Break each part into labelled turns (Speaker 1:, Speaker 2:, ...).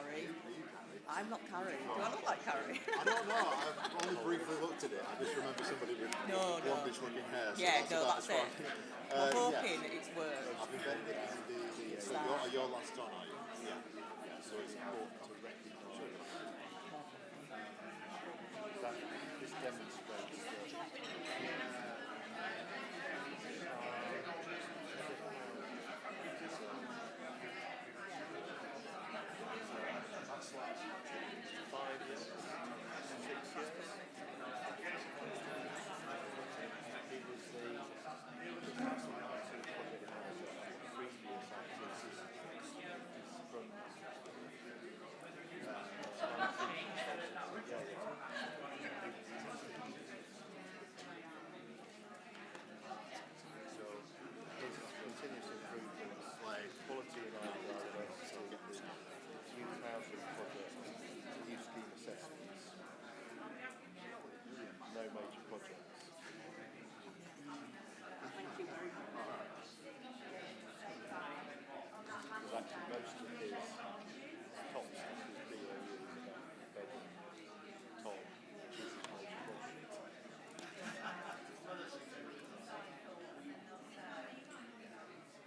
Speaker 1: Carrie.
Speaker 2: Are you Carrie?
Speaker 1: I'm not Carrie. Do I look like Carrie?
Speaker 2: I don't know. I've only briefly looked at it. I just remember somebody with blondish looking hair. So
Speaker 1: Yeah,
Speaker 2: that's
Speaker 1: it.
Speaker 2: fine.
Speaker 1: We're hoping
Speaker 2: Yeah.
Speaker 1: it's worked.
Speaker 2: I've embedded it in the so you're last on, are you? Yeah. So it's important to recognise that this demonstrates that's like 5 years, 6 years. He was the national IT project manager and previous IT systems from so his continuous improvements, like quality and still get this youth housing project, youth scheme assessments, no major projects.
Speaker 3: Thank you very much.
Speaker 2: Because actually most of his top stuff is BAU, bedding, Tom, which is his major project.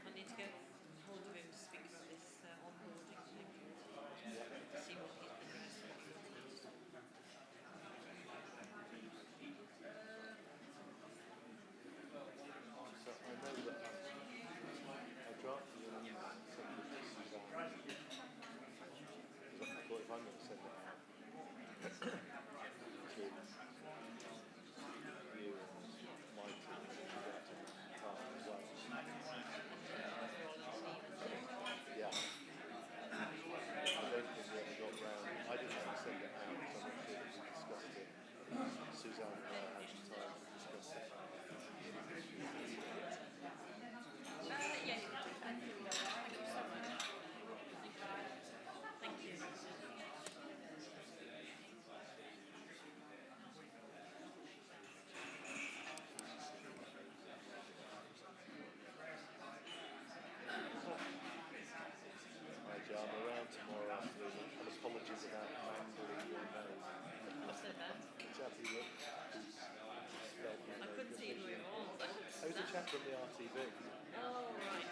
Speaker 3: I need to get hold of him to speak about this onboarding thing. To see what he's been doing.
Speaker 2: So I know that I drafted an email and sent it to Suzanne. Because I thought if I'm going to send it out to you and my team, it should go out to Tom as well. Yeah. I don't think we ever got round. I didn't ever send it out because I'm not sure that we discussed it. Suzanne and I had the time to discuss it.
Speaker 3: Yeah, thank you so much. Thank you.
Speaker 2: My job around tomorrow afternoon. And apologies about mangling your nose.
Speaker 3: I said that.
Speaker 2: Chatty look.
Speaker 3: I couldn't see who it was.
Speaker 2: It was a chap from the RTV.
Speaker 3: Oh, right.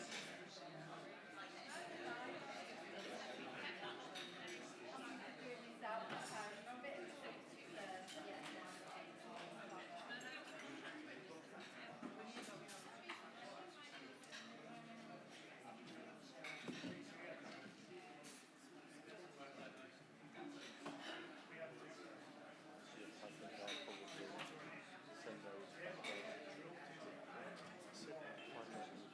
Speaker 2: I think I'll probably send those back over. 5 minutes.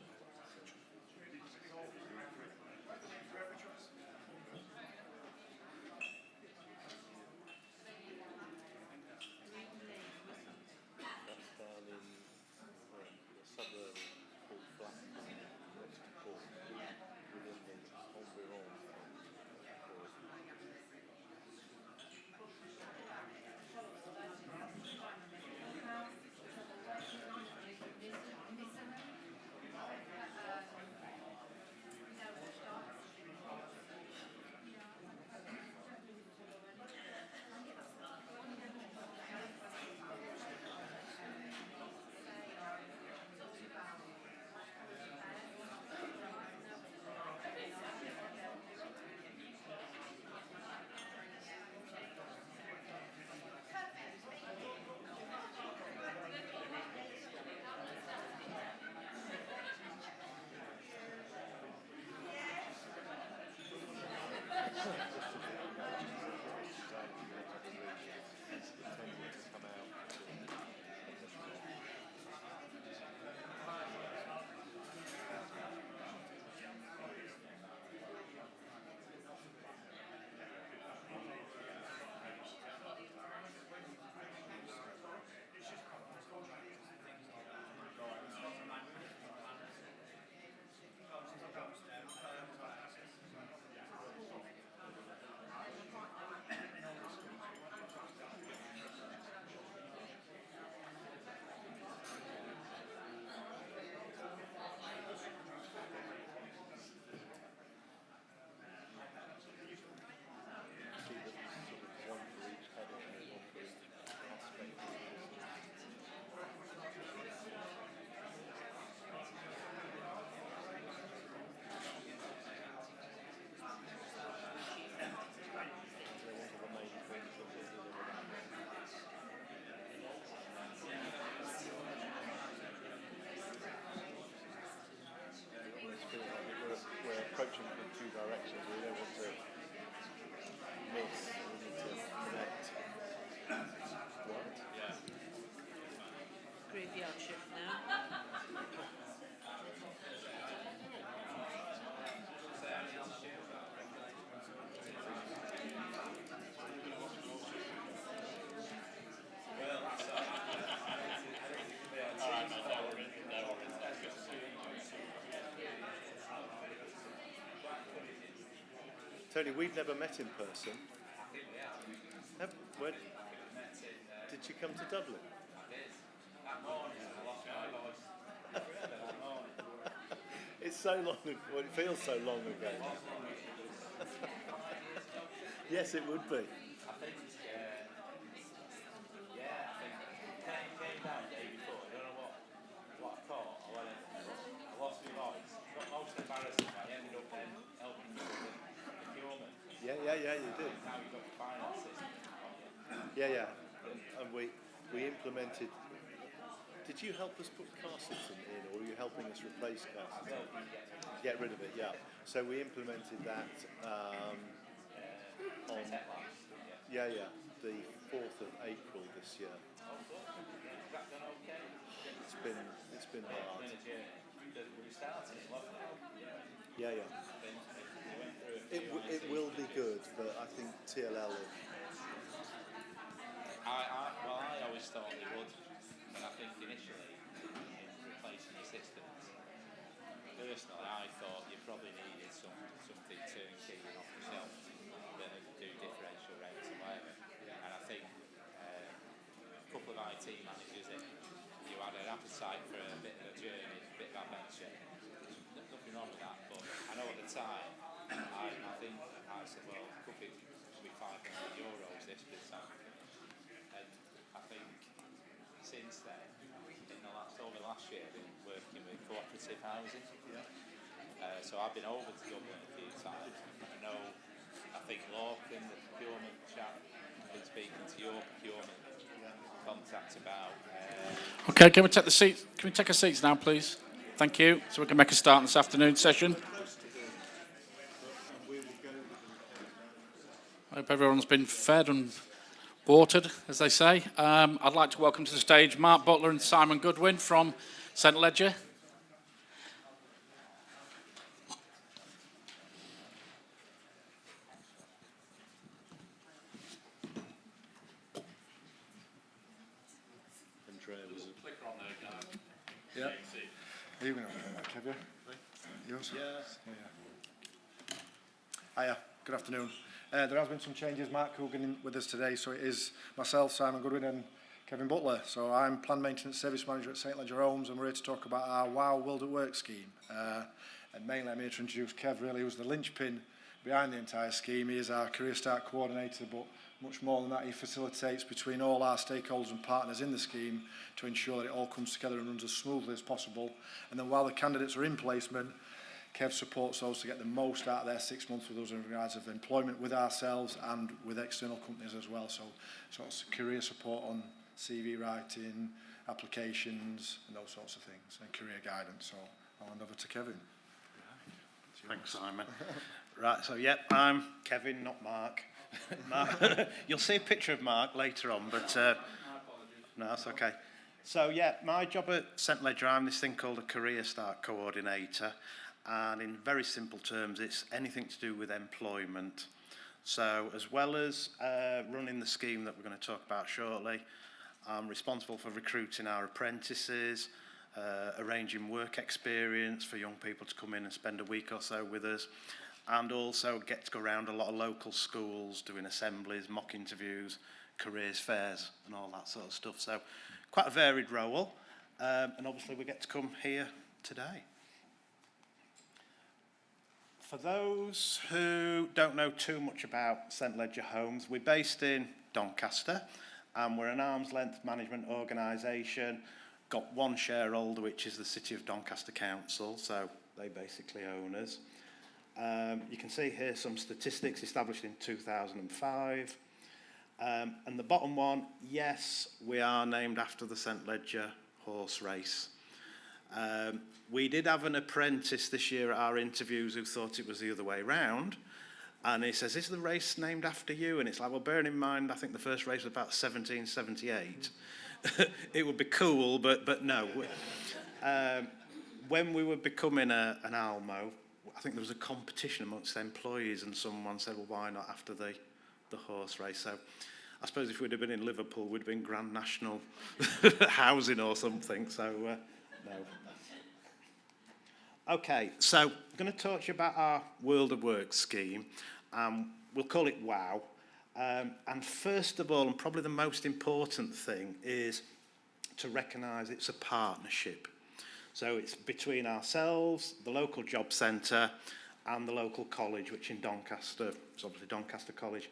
Speaker 2: Tony, we've never met in person. Where, did you come to Dublin? It's so long ago. Well, it feels so long ago. Yes, it would be. Yeah, you did. Yeah. And we implemented. Did you help us put Carsington in, or were you helping us replace Carsington? Get rid of it, yeah. So we implemented that on the 4th of April this year. It's been hard. Yeah. It will be good, but I think TLL.
Speaker 4: I always thought they would, and I think initially in replacing the systems, personally I thought you probably needed something turnkey and off the shelf that would do differential rates and whatever. And I think a couple of IT managers, you had an appetite for a bit of a journey, a bit of adventure. Nothing wrong with that, but I know at the time I think I said, well, it could be €500 this time. And I think since then, over the last year, I've been working with cooperative housing. So I've been over to Dublin a few times. I think Lorcan, the procurement chap, has been speaking to your procurement contact about.
Speaker 5: Okay, can we take the seats? Can we take our seats now, please? Thank you. So we can make a start on this afternoon session. I hope everyone's been fed and watered, as they say. I'd like to welcome to the stage Mark Butler and Simon Goodwin from St Ledger.
Speaker 6: Yeah. Are you going to open that, have you? Yours?
Speaker 2: Yes.
Speaker 6: Hiya, good afternoon. There has been some changes. Mark Coogan with us today, so it is myself, Simon Goodwin and Kevin Butler. So I'm Planned Maintenance Service Manager at St Ledger Homes, and we're here to talk about our WOW World at Work scheme. And mainly I'm here to introduce Kev, really, who's the linchpin behind the entire scheme. He is our Career Start Coordinator, but much more than that, he facilitates between all our stakeholders and partners in the scheme to ensure that it all comes together and runs as smoothly as possible. And then while the candidates are in placement, Kev supports those to get the most out of their 6 months with us in regards of employment with ourselves and with external companies as well. So sort of career support on CV writing, applications and those sorts of things, and career guidance. So I'll hand over to Kevin.
Speaker 7: Thanks, Simon. Right, so I'm Kevin, not Mark. Mark, you'll see a picture of Mark later on, but no, that's okay. So my job at St Ledger, I'm this thing called a Career Start Coordinator, and in very simple terms, it's anything to do with employment. So as well as running the scheme that we're going to talk about shortly, I'm responsible for recruiting our apprentices, arranging work experience for young people to come in and spend a week or so with us, and also get to go around a lot of local schools doing assemblies, mock interviews, careers fairs and all that sort of stuff. So quite a varied role, and obviously we get to come here today. For those who don't know too much about St Ledger Homes, we're based in Doncaster, and we're an arm's length management organisation. Got one shareholder, which is the City of Doncaster Council, so they basically own us. You can see here some statistics established in 2005. And the bottom one, yes, we are named after the St Ledger horse race. We did have an apprentice this year at our interviews who thought it was the other way round. And he says, is the race named after you? And it's like, well, bearing in mind, I think the first race was about 1778. It would be cool, but no. When we were becoming an Almo, I think there was a competition amongst employees, and someone said, well, why not after the horse race? So I suppose if we'd have been in Liverpool, we'd have been Grand National Housing or something, so no. Okay, so I'm going to talk to you about our World of Work scheme, We'll call it WOW. And first of all, and probably the most important thing, is to recognise it's a partnership. So it's between ourselves, the local job centre, and the local college, which in Doncaster, it's obviously Doncaster College.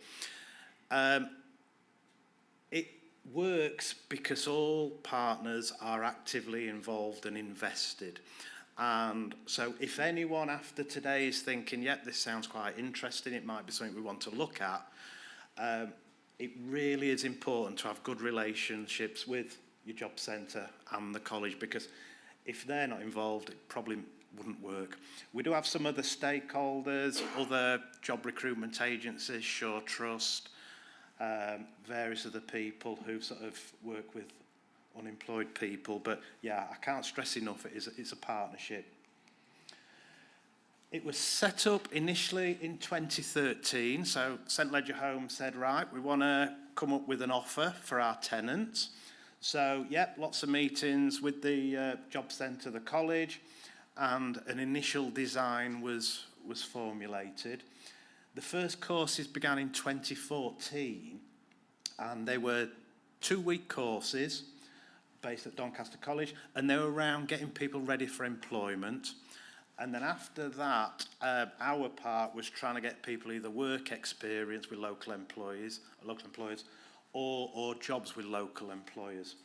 Speaker 7: It works because all partners are actively involved and invested. And so if anyone after today is thinking, yep, this sounds quite interesting, it might be something we want to look at, it really is important to have good relationships with your job centre and the college, because if they're not involved, it probably wouldn't work. We do have some other stakeholders, other job recruitment agencies, Sure Trust, various other people who sort of work with unemployed people. But yeah, I can't stress enough, it's a partnership. It was set up initially in 2013, so St Ledger Homes said, right, we want to come up with an offer for our tenants. So, yep, lots of meetings with the job centre, the college, and an initial design was formulated. The first courses began in 2014, and they were 2-week courses based at Doncaster College, and they were around getting people ready for employment. And then after that, our part was trying to get people either work experience with local employers, or jobs with local employers.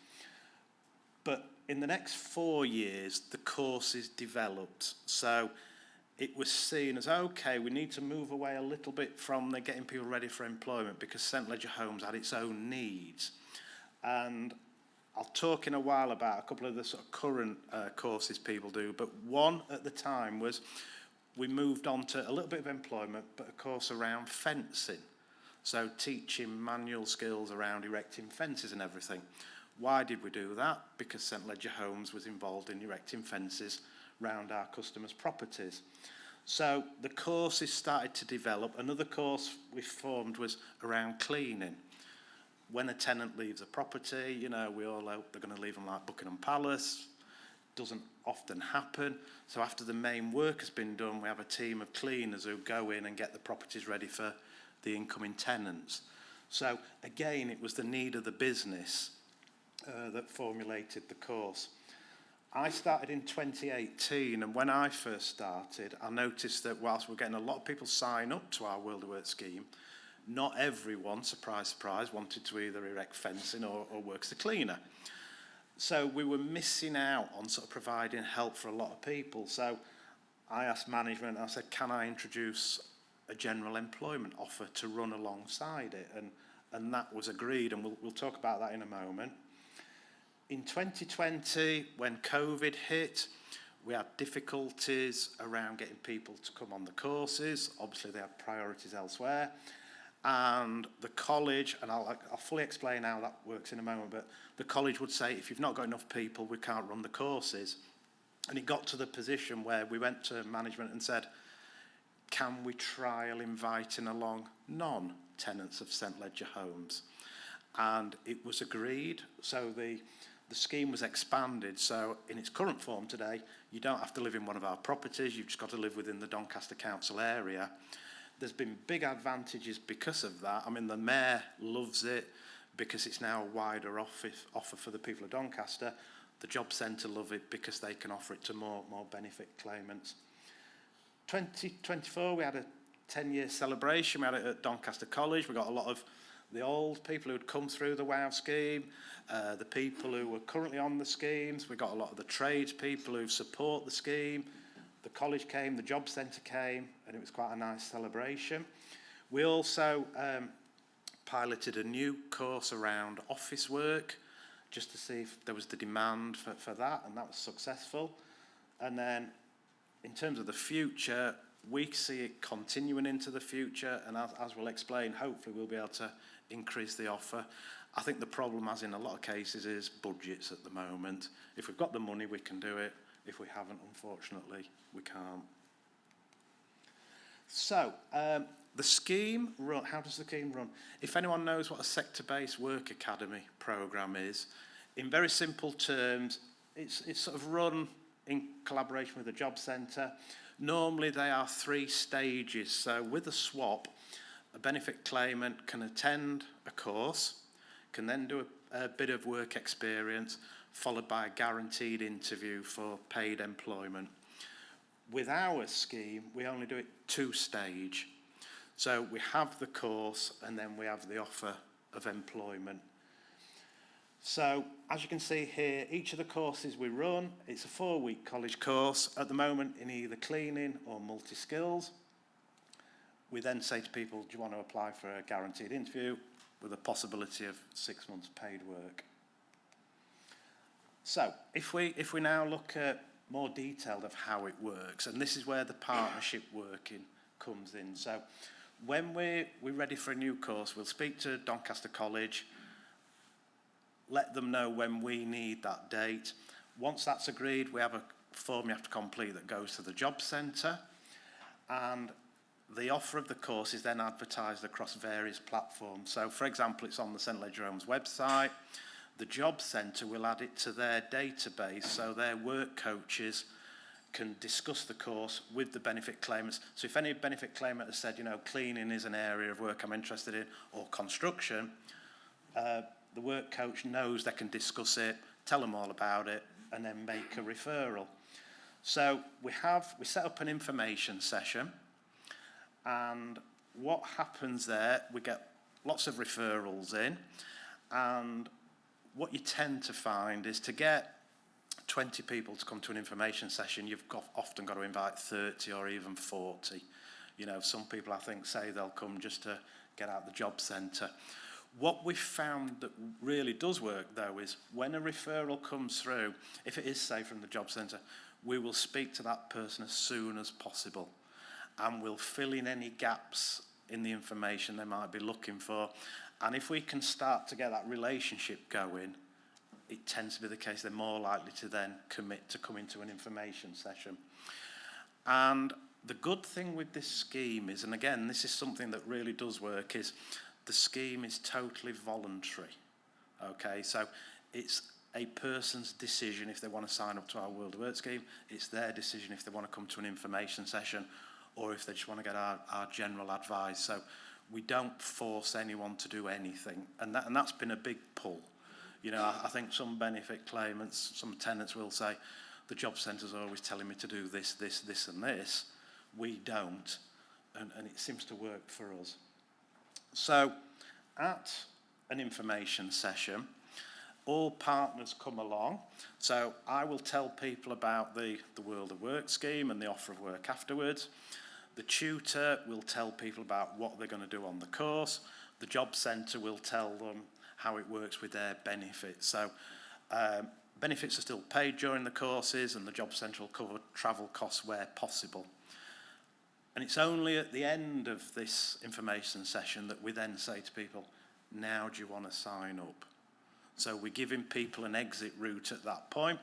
Speaker 7: But in the next 4 years, the courses developed. So it was seen as, okay, we need to move away a little bit from the getting people ready for employment, because St Ledger Homes had its own needs. And I'll talk in a while about a couple of the sort of current courses people do, but one at the time was we moved on to a little bit of employment, but a course around fencing. So teaching manual skills around erecting fences and everything. Why did we do that? Because St Ledger Homes was involved in erecting fences around our customers' properties. So the courses started to develop. Another course we formed was around cleaning. When a tenant leaves a property, you know, we all hope they're going to leave them like Buckingham Palace. Doesn't often happen. So after the main work has been done, we have a team of cleaners who go in and get the properties ready for the incoming tenants. So again, it was the need of the business that formulated the course. I started in 2018, and when I first started, I noticed that whilst we're getting a lot of people sign up to our World of Work scheme, not everyone, surprise, surprise, wanted to either erect fencing or work as a cleaner. So we were missing out on sort of providing help for a lot of people. So I asked management, I said, can I introduce a general employment offer to run alongside it? And that was agreed, and we'll talk about that in a moment. In 2020, when COVID hit, we had difficulties around getting people to come on the courses. Obviously, they had priorities elsewhere. And the college, and I'll fully explain how that works in a moment, but the college would say, if you've not got enough people, we can't run the courses. And it got to the position where we went to management and said, can we trial inviting along non-tenants of St Ledger Homes? And it was agreed. So the scheme was expanded. So in its current form today, you don't have to live in one of our properties. You've just got to live within the Doncaster Council area. There's been big advantages because of that. I mean, the mayor loves it because it's now a wider offer for the people of Doncaster. The job centre love it because they can offer it to more benefit claimants. 2024, we had a 10-year celebration. We had it at Doncaster College. We got a lot of the old people who'd come through the WOW scheme, the people who were currently on the schemes. We got a lot of the tradespeople who support the scheme. The college came, the job centre came, and it was quite a nice celebration. We also piloted a new course around office work, just to see if there was the demand for that, and that was successful. And then, in terms of the future, we see it continuing into the future, and as we'll explain, hopefully we'll be able to increase the offer. I think the problem, as in a lot of cases, is budgets at the moment. If we've got the money, we can do it. If we haven't, unfortunately, we can't. So, the scheme run, how does the scheme run? If anyone knows what a sector-based work academy programme is, in very simple terms, it's sort of run in collaboration with the job centre. Normally they are 3 stages. So with a swap, a benefit claimant can attend a course, can then do a bit of work experience, followed by a guaranteed interview for paid employment. With our scheme, we only do it 2 stage. So we have the course and then we have the offer of employment. So as you can see here, each of the courses we run, it's a 4-week college course, at the moment in either cleaning or multi-skills. We then say to people, do you want to apply for a guaranteed interview with a possibility of 6 months paid work? So if we now look at more detailed of how it works, and this is where the partnership working comes in. So when we're ready for a new course, we'll speak to Doncaster College, let them know when we need that date. Once that's agreed, we have a form you have to complete that goes to the job centre, and the offer of the course is then advertised across various platforms. So for example, it's on the St Ledger Homes website. The job centre will add it to their database, so their work coaches can discuss the course with the benefit claimants. So if any benefit claimant has said, you know, cleaning is an area of work I'm interested in, or construction, the work coach knows they can discuss it, tell them all about it, and then make a referral. So we set up an information session, and what happens there, we get lots of referrals in, and what you tend to find is to get 20 people to come to an information session, you've often got to invite 30 or even 40. You know, some people I think say they'll come just to get out the job centre. What we've found that really does work though is when a referral comes through, if it is say from the job centre, we will speak to that person as soon as possible, and we'll fill in any gaps in the information they might be looking for. And if we can start to get that relationship going, it tends to be the case they're more likely to then commit to coming to an information session. And the good thing with this scheme is, and again, this is something that really does work, is the scheme is totally voluntary. Okay, so it's a person's decision if they want to sign up to our World of Work scheme. It's their decision if they want to come to an information session or if they just want to get our general advice. So we don't force anyone to do anything, and that's been a big pull. You know, I think some benefit claimants, some tenants will say, the job centre's always telling me to do this, this, this and this. We don't, and it seems to work for us. So at an information session, all partners come along. So I will tell people about the World of Work scheme and the offer of work afterwards. The tutor will tell people about what they're going to do on the course. The job centre will tell them how it works with their benefits. So benefits are still paid during the courses, and the job centre will cover travel costs where possible. And it's only at the end of this information session that we then say to people, now do you want to sign up? So we're giving people an exit route at that point.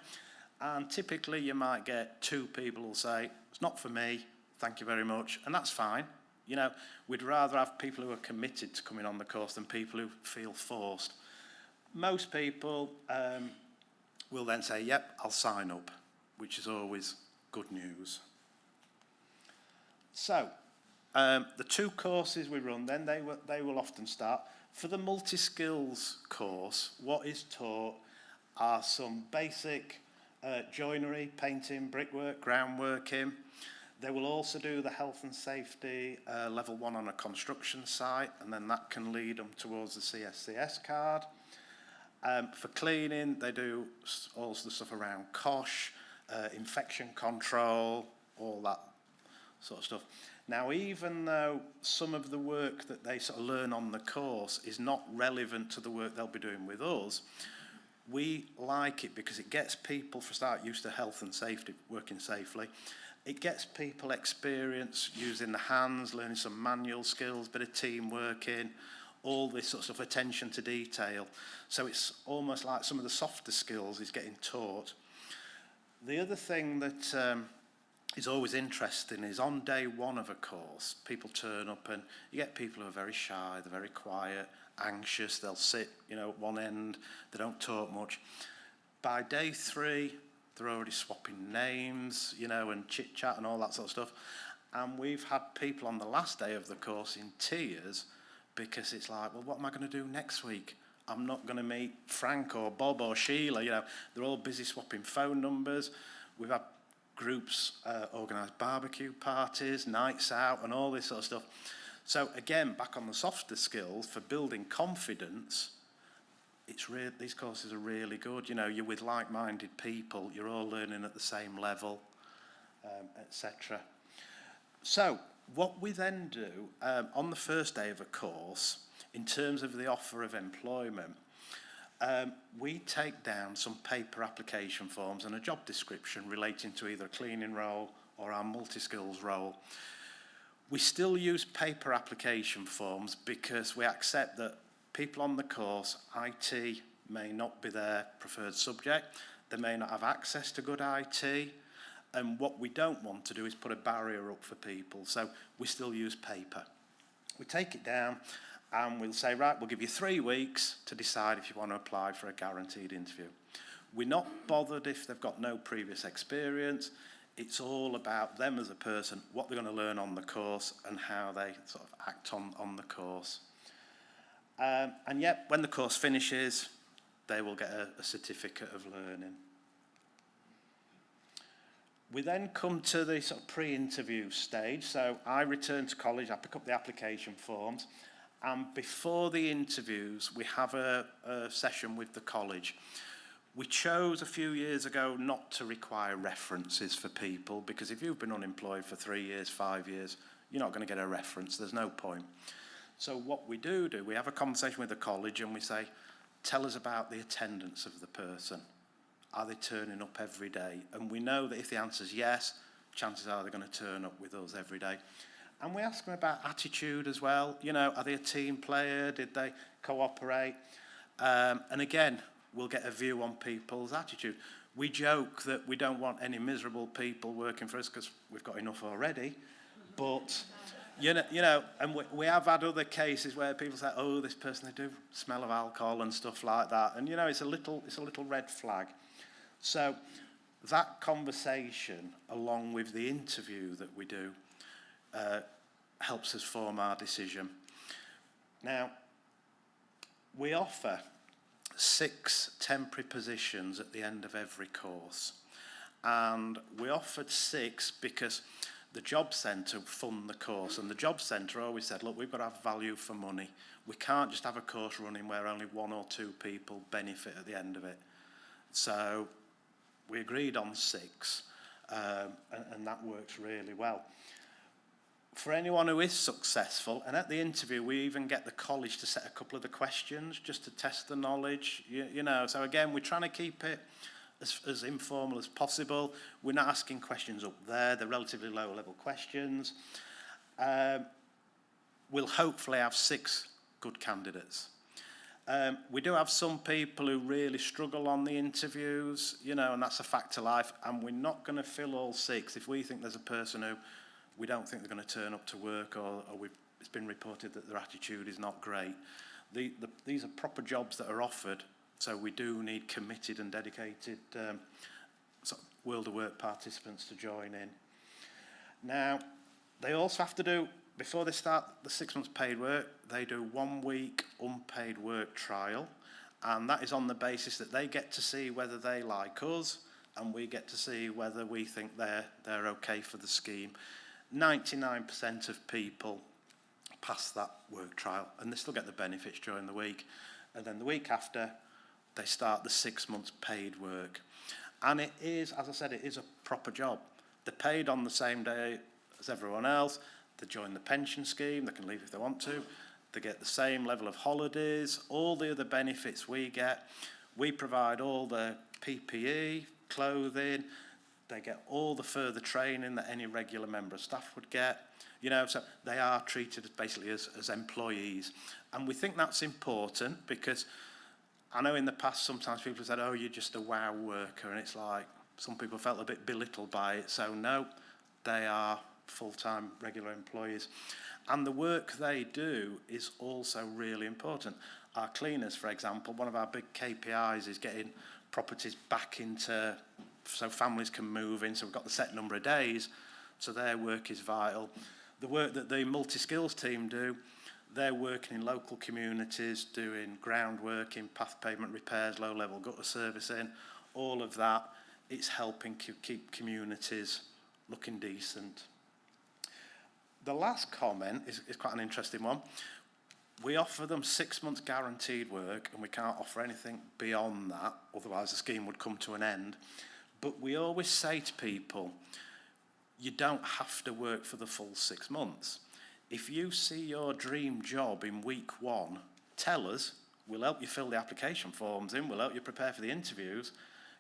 Speaker 7: And typically you might get 2 people who'll say, it's not for me, thank you very much, and that's fine. You know, we'd rather have people who are committed to coming on the course than people who feel forced. Most people will then say, yep, I'll sign up, which is always good news. So, the 2 courses we run, then they will often start. For the multi-skills course, what is taught are some basic joinery, painting, brickwork, groundworking. They will also do the health and safety level 1 on a construction site, and then that can lead them towards the CSCS card. For cleaning, they do all the stuff around COSH, infection control, all that sort of stuff. Now, even though some of the work that they sort of learn on the course is not relevant to the work they'll be doing with us, we like it because it gets people, for a start, used to health and safety, working safely. It gets people experience using the hands, learning some manual skills, bit of team working, all this sort of stuff, attention to detail. So it's almost like some of the softer skills is getting taught. The other thing that is always interesting is on day 1 of a course, people turn up and you get people who are very shy, they're very quiet, anxious, they'll sit, you know, at one end, they don't talk much. By day 3, they're already swapping names, you know, and chit-chat and all that sort of stuff. And we've had people on the last day of the course in tears because it's like, well, what am I going to do next week? I'm not going to meet Frank or Bob or Sheila, you know. They're all busy swapping phone numbers. We've had groups organise barbecue parties, nights out and all this sort of stuff. So again, back on the softer skills for building confidence, these courses are really good. You know, you're with like-minded people, you're all learning at the same level, etc. So what we then do on the first day of a course, in terms of the offer of employment, we take down some paper application forms and a job description relating to either a cleaning role or our multi-skills role. We still use paper application forms because we accept that people on the course, IT may not be their preferred subject, they may not have access to good IT, and what we don't want to do is put a barrier up for people, so we still use paper. We take it down and we'll say, right, we'll give you 3 weeks to decide if you want to apply for a guaranteed interview. We're not bothered if they've got no previous experience. It's all about them as a person, what they're going to learn on the course and how they sort of act on the course. And yet, when the course finishes, they will get a certificate of learning. We then come to the sort of pre-interview stage. So I return to college, I pick up the application forms, and before the interviews, we have a session with the college. We chose a few years ago not to require references for people, because if you've been unemployed for 3 years, 5 years, you're not going to get a reference, there's no point. So what we do, we have a conversation with the college and we say, tell us about the attendance of the person. Are they turning up every day? And we know that if the answer is yes, chances are they're going to turn up with us every day. And we ask them about attitude as well. You know, are they a team player? Did they cooperate? And again, we'll get a view on people's attitude. We joke that we don't want any miserable people working for us because we've got enough already. But, you know, and we have had other cases where people say, oh, this person, they do smell of alcohol and stuff like that. And, you know, it's a little red flag. So that conversation, along with the interview that we do, helps us form our decision. Now, we offer 6 temporary positions at the end of every course. And we offered 6 because the job centre fund the course, and the job centre always said, look, we've got to have value for money. We can't just have a course running where only 1 or 2 people benefit at the end of it. So we agreed on 6, and that works really well. For anyone who is successful, and at the interview we even get the college to set a couple of the questions just to test the knowledge, you know. So again, we're trying to keep it as informal as possible. We're not asking questions up there, they're relatively low level questions. We'll hopefully have 6 good candidates. We do have some people who really struggle on the interviews, you know, and that's a fact of life, and we're not going to fill all 6 if we think there's a person who we don't think they're going to turn up to work, or it's been reported that their attitude is not great. These are proper jobs that are offered, so we do need committed and dedicated sort of World of Work participants to join in. Now, they also have to do, before they start the 6 months paid work, they do 1 week unpaid work trial, and that is on the basis that they get to see whether they like us, and we get to see whether we think they're okay for the scheme. 99% of people pass that work trial, and they still get the benefits during the week. And then the week after, they start the 6 months paid work. And it is, as I said, it is a proper job. They're paid on the same day as everyone else. They join the pension scheme. They can leave if they want to. They get the same level of holidays, all the other benefits we get. We provide all the PPE, clothing. They get all the further training that any regular member of staff would get. You know, so they are treated basically as employees. And we think that's important because I know in the past sometimes people have said, oh, you're just a wow worker. And it's like some people felt a bit belittled by it. So no, they are full-time regular employees. And the work they do is also really important. Our cleaners, for example, one of our big KPIs is getting properties back into so families can move in, so we've got the set number of days, so their work is vital. The work that the multi-skills team do, they're working in local communities, doing groundwork in path pavement repairs, low-level gutter servicing, all of that. It's helping keep communities looking decent. The last comment is quite an interesting one. We offer them 6 months guaranteed work, and we can't offer anything beyond that, otherwise the scheme would come to an end. But we always say to people, you don't have to work for the full 6 months. If you see your dream job in week 1, tell us. We'll help you fill the application forms in. We'll help you prepare for the interviews.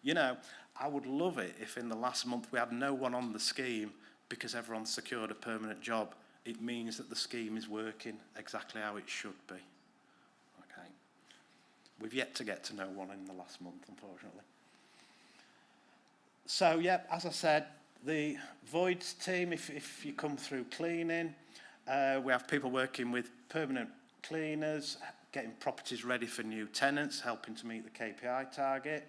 Speaker 7: You know, I would love it if in the last month we had no one on the scheme because everyone's secured a permanent job. It means that the scheme is working exactly how it should be. Okay. We've yet to get to know one in the last month, unfortunately. So, yeah, as I said, the voids team, if you come through cleaning, we have people working with permanent cleaners, getting properties ready for new tenants, helping to meet the KPI target.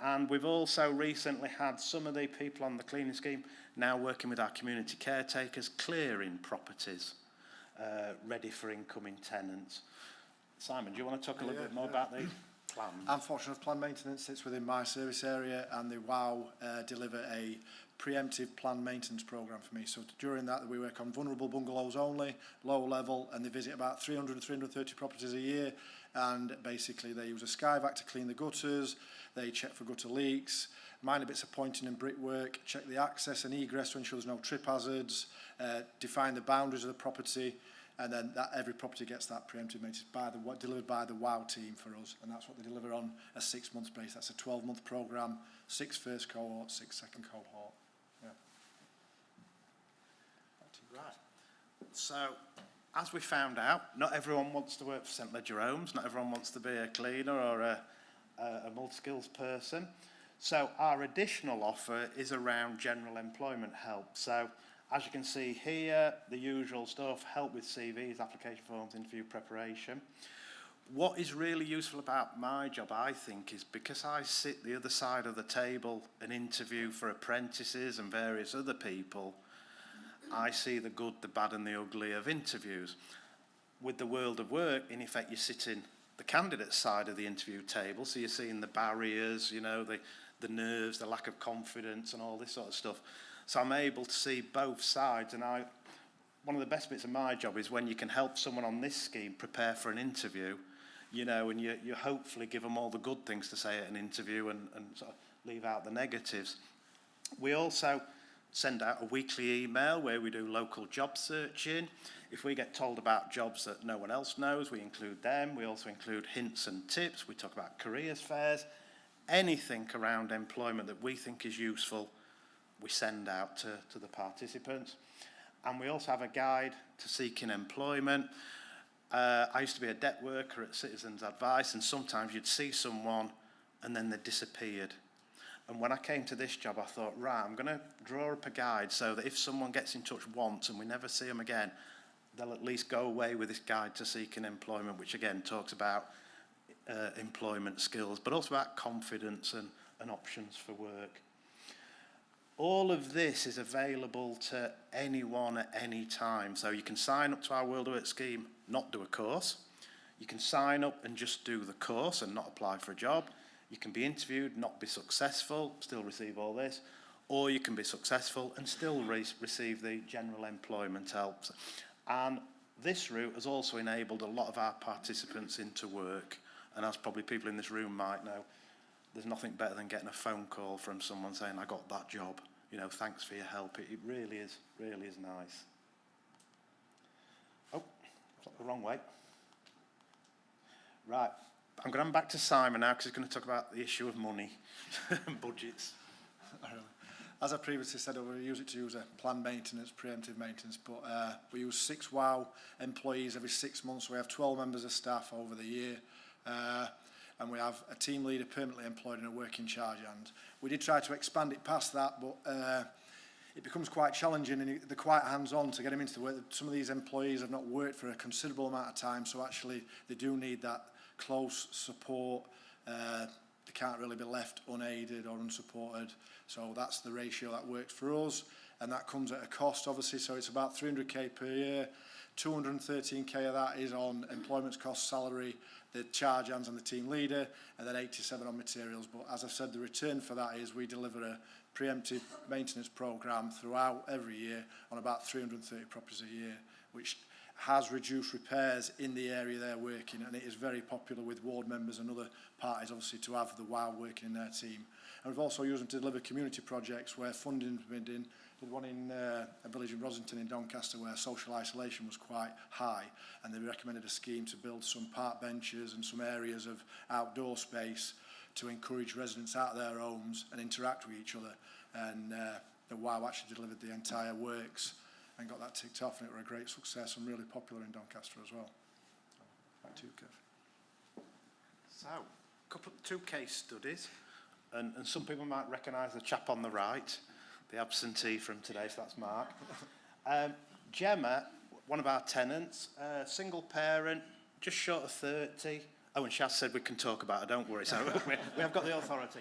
Speaker 7: And we've also recently had some of the people on the cleaning scheme now working with our community caretakers, clearing properties ready for incoming tenants. Simon, do you want to talk a little bit more about these plans?
Speaker 6: I'm fortunate enough, plan maintenance sits within my service area, and the WOW deliver a preemptive plan maintenance programme for me. So during that, we work on vulnerable bungalows only, low level, and they visit about 300 to 330 properties a year. And basically, they use a skyvac to clean the gutters, they check for gutter leaks, minor bits of pointing and brickwork, check the access and egress to ensure there's no trip hazards, define the boundaries of the property, and then that every property gets that preemptive maintenance delivered by the WOW team for us, and that's what they deliver on a 6 month base. That's a 12-month programme, 6 first cohort, 6 second cohort. Yeah.
Speaker 7: Right. So, as we found out, not everyone wants to work for St Ledger Homes, not everyone wants to be a cleaner or a multi-skills person. So our additional offer is around general employment help. So as you can see here, the usual stuff, help with CVs, application forms, interview preparation. What is really useful about my job, I think, is because I sit the other side of the table and interview for apprentices and various other people, I see the good, the bad and the ugly of interviews. With the world of work, in effect, you're sitting the candidate side of the interview table, so you're seeing the barriers, you know, the nerves, the lack of confidence and all this sort of stuff. So I'm able to see both sides, and one of the best bits of my job is when you can help someone on this scheme prepare for an interview, you know, and you hopefully give them all the good things to say at an interview and sort of leave out the negatives. We also send out a weekly email where we do local job searching. If we get told about jobs that no one else knows, we include them. We also include hints and tips. We talk about careers fairs. Anything around employment that we think is useful, we send out to the participants. And we also have a guide to seeking employment. I used to be a debt worker at Citizens Advice, and sometimes you'd see someone and then they disappeared. And when I came to this job, I thought, right, I'm going to draw up a guide so that if someone gets in touch once and we never see them again, they'll at least go away with this guide to seeking employment, which again talks about employment skills, but also about confidence and options for work. All of this is available to anyone at any time. So you can sign up to our World of Work scheme, not do a course. You can sign up and just do the course and not apply for a job. You can be interviewed, not be successful, still receive all this. Or you can be successful and still receive the general employment help. And this route has also enabled a lot of our participants into work. And as probably people in this room might know, there's nothing better than getting a phone call from someone saying, I got that job, you know, thanks for your help. It really is nice. Oh, the wrong way. Right, I'm going back to Simon now because he's going to talk about the issue of money and budgets.
Speaker 6: As I previously said, we use it to use a planned maintenance, preemptive maintenance, but we use 6 WOW employees every 6 months. So we have 12 members of staff over the year. And we have a team leader permanently employed and a working charge hand. We did try to expand it past that, but it becomes quite challenging and they're quite hands-on to get them into the work. Some of these employees have not worked for a considerable amount of time, so actually they do need that close support they can't really be left unaided or unsupported. So that's the ratio that works for us, and that comes at a cost, obviously. So it's about 300k per year. 213k of that is on employment cost, salary, the charge hands and the team leader, and then 87 on materials. But as I said, the return for that is we deliver a preemptive maintenance programme throughout every year on about 330 properties a year, which has reduced repairs in the area they're working, and it is very popular with ward members and other parties, obviously, to have the WOW working in their team. And we've also used them to deliver community projects where funding has been in. Did one in a village in Rosington in Doncaster where social isolation was quite high, and they recommended a scheme to build some park benches and some areas of outdoor space to encourage residents out of their homes and interact with each other. And the WOW actually delivered the entire works and got that ticked off, and it was a great success and really popular in Doncaster as well. Back to you, Kev.
Speaker 7: So, two case studies, and some people might recognise the chap on the right, the absentee from today, so that's Mark. Gemma, one of our tenants, single parent, just short of 30. Oh, and Shaz said we can talk about it, don't worry, so we have got the authority.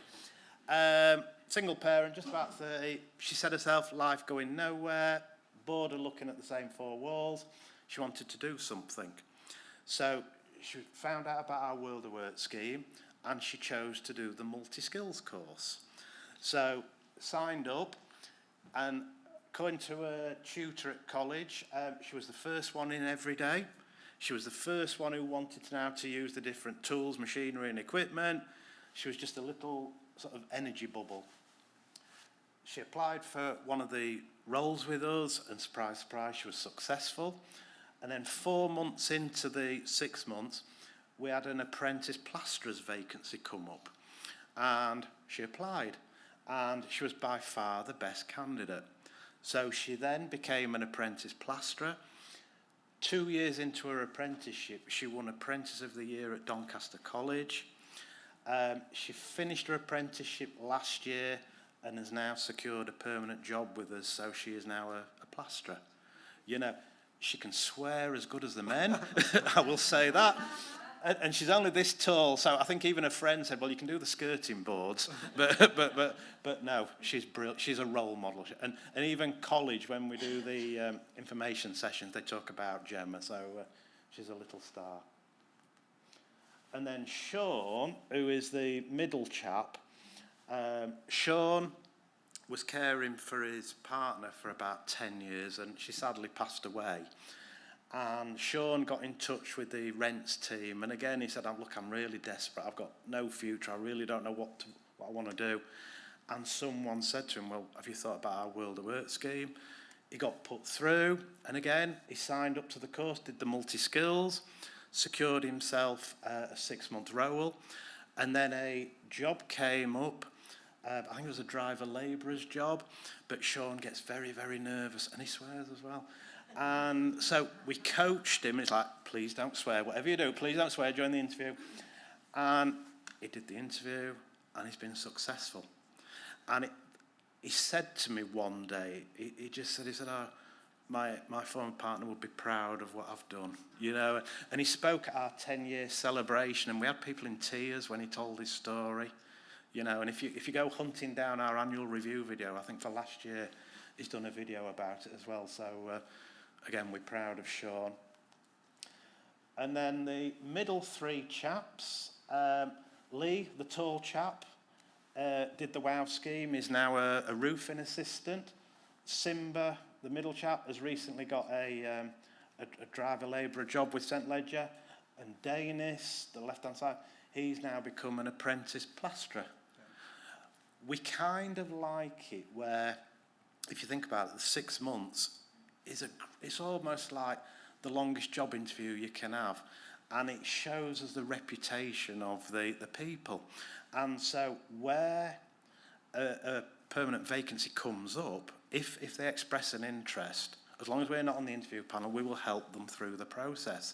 Speaker 7: Single parent, just about 30. She said herself, life going nowhere, bored of looking at the same four walls. She wanted to do something. So she found out about our World of Work scheme, and she chose to do the multi-skills course. So signed up, and according to a tutor at college, she was the first one in every day. She was the first one who wanted to know how to use the different tools, machinery and equipment. She was just a little sort of energy bubble. She applied for one of the roles with us, and surprise, surprise, she was successful. And then 4 months into the 6 months, we had an apprentice plasterer's vacancy come up. And she applied, and she was by far the best candidate. So she then became an apprentice plasterer. 2 years into her apprenticeship, she won Apprentice of the Year at Doncaster College. She finished her apprenticeship last year and has now secured a permanent job with us, so she is now a plasterer. You know, she can swear as good as the men, I will say that. And she's only this tall, so I think even her friend said, well, you can do the skirting boards. But no, she's brilliant. She's a role model. And even college, when we do the information sessions, they talk about Gemma, so she's a little star. And then Sean, who is the middle chap, Sean was caring for his partner for about 10 years, and she sadly passed away. And Sean got in touch with the rents team, and again he said, oh, look, I'm really desperate, I've got no future, I really don't know what I want to do. And someone said to him, well, have you thought about our World of Work scheme? He got put through, and again he signed up to the course, did the multi-skills, secured himself a 6-month role, and then a job came up. I think it was a driver labourer's job, but Sean gets very, very nervous, and he swears as well. And so we coached him. It's like, please don't swear. Whatever you do, please don't swear during the interview. And he did the interview, and he's been successful. And he said to me one day, he said, oh, my former partner would be proud of what I've done, you know. And he spoke at our 10-year celebration, and we had people in tears when he told his story, you know. And if you go hunting down our annual review video, I think for last year, he's done a video about it as well. So, again, we're proud of Sean. And then the middle three chaps, Lee, the tall chap, did the WOW scheme, is now a roofing assistant. Simba, the middle chap, has recently got a driver labourer job with St Ledger. And Danis, the left-hand side, he's now become an apprentice plasterer. Yeah. We kind of like it where, if you think about it, the 6 months it's almost like the longest job interview you can have, and it shows us the reputation of the people. And so where a permanent vacancy comes up, if they express an interest, as long as we're not on the interview panel, we will help them through the process,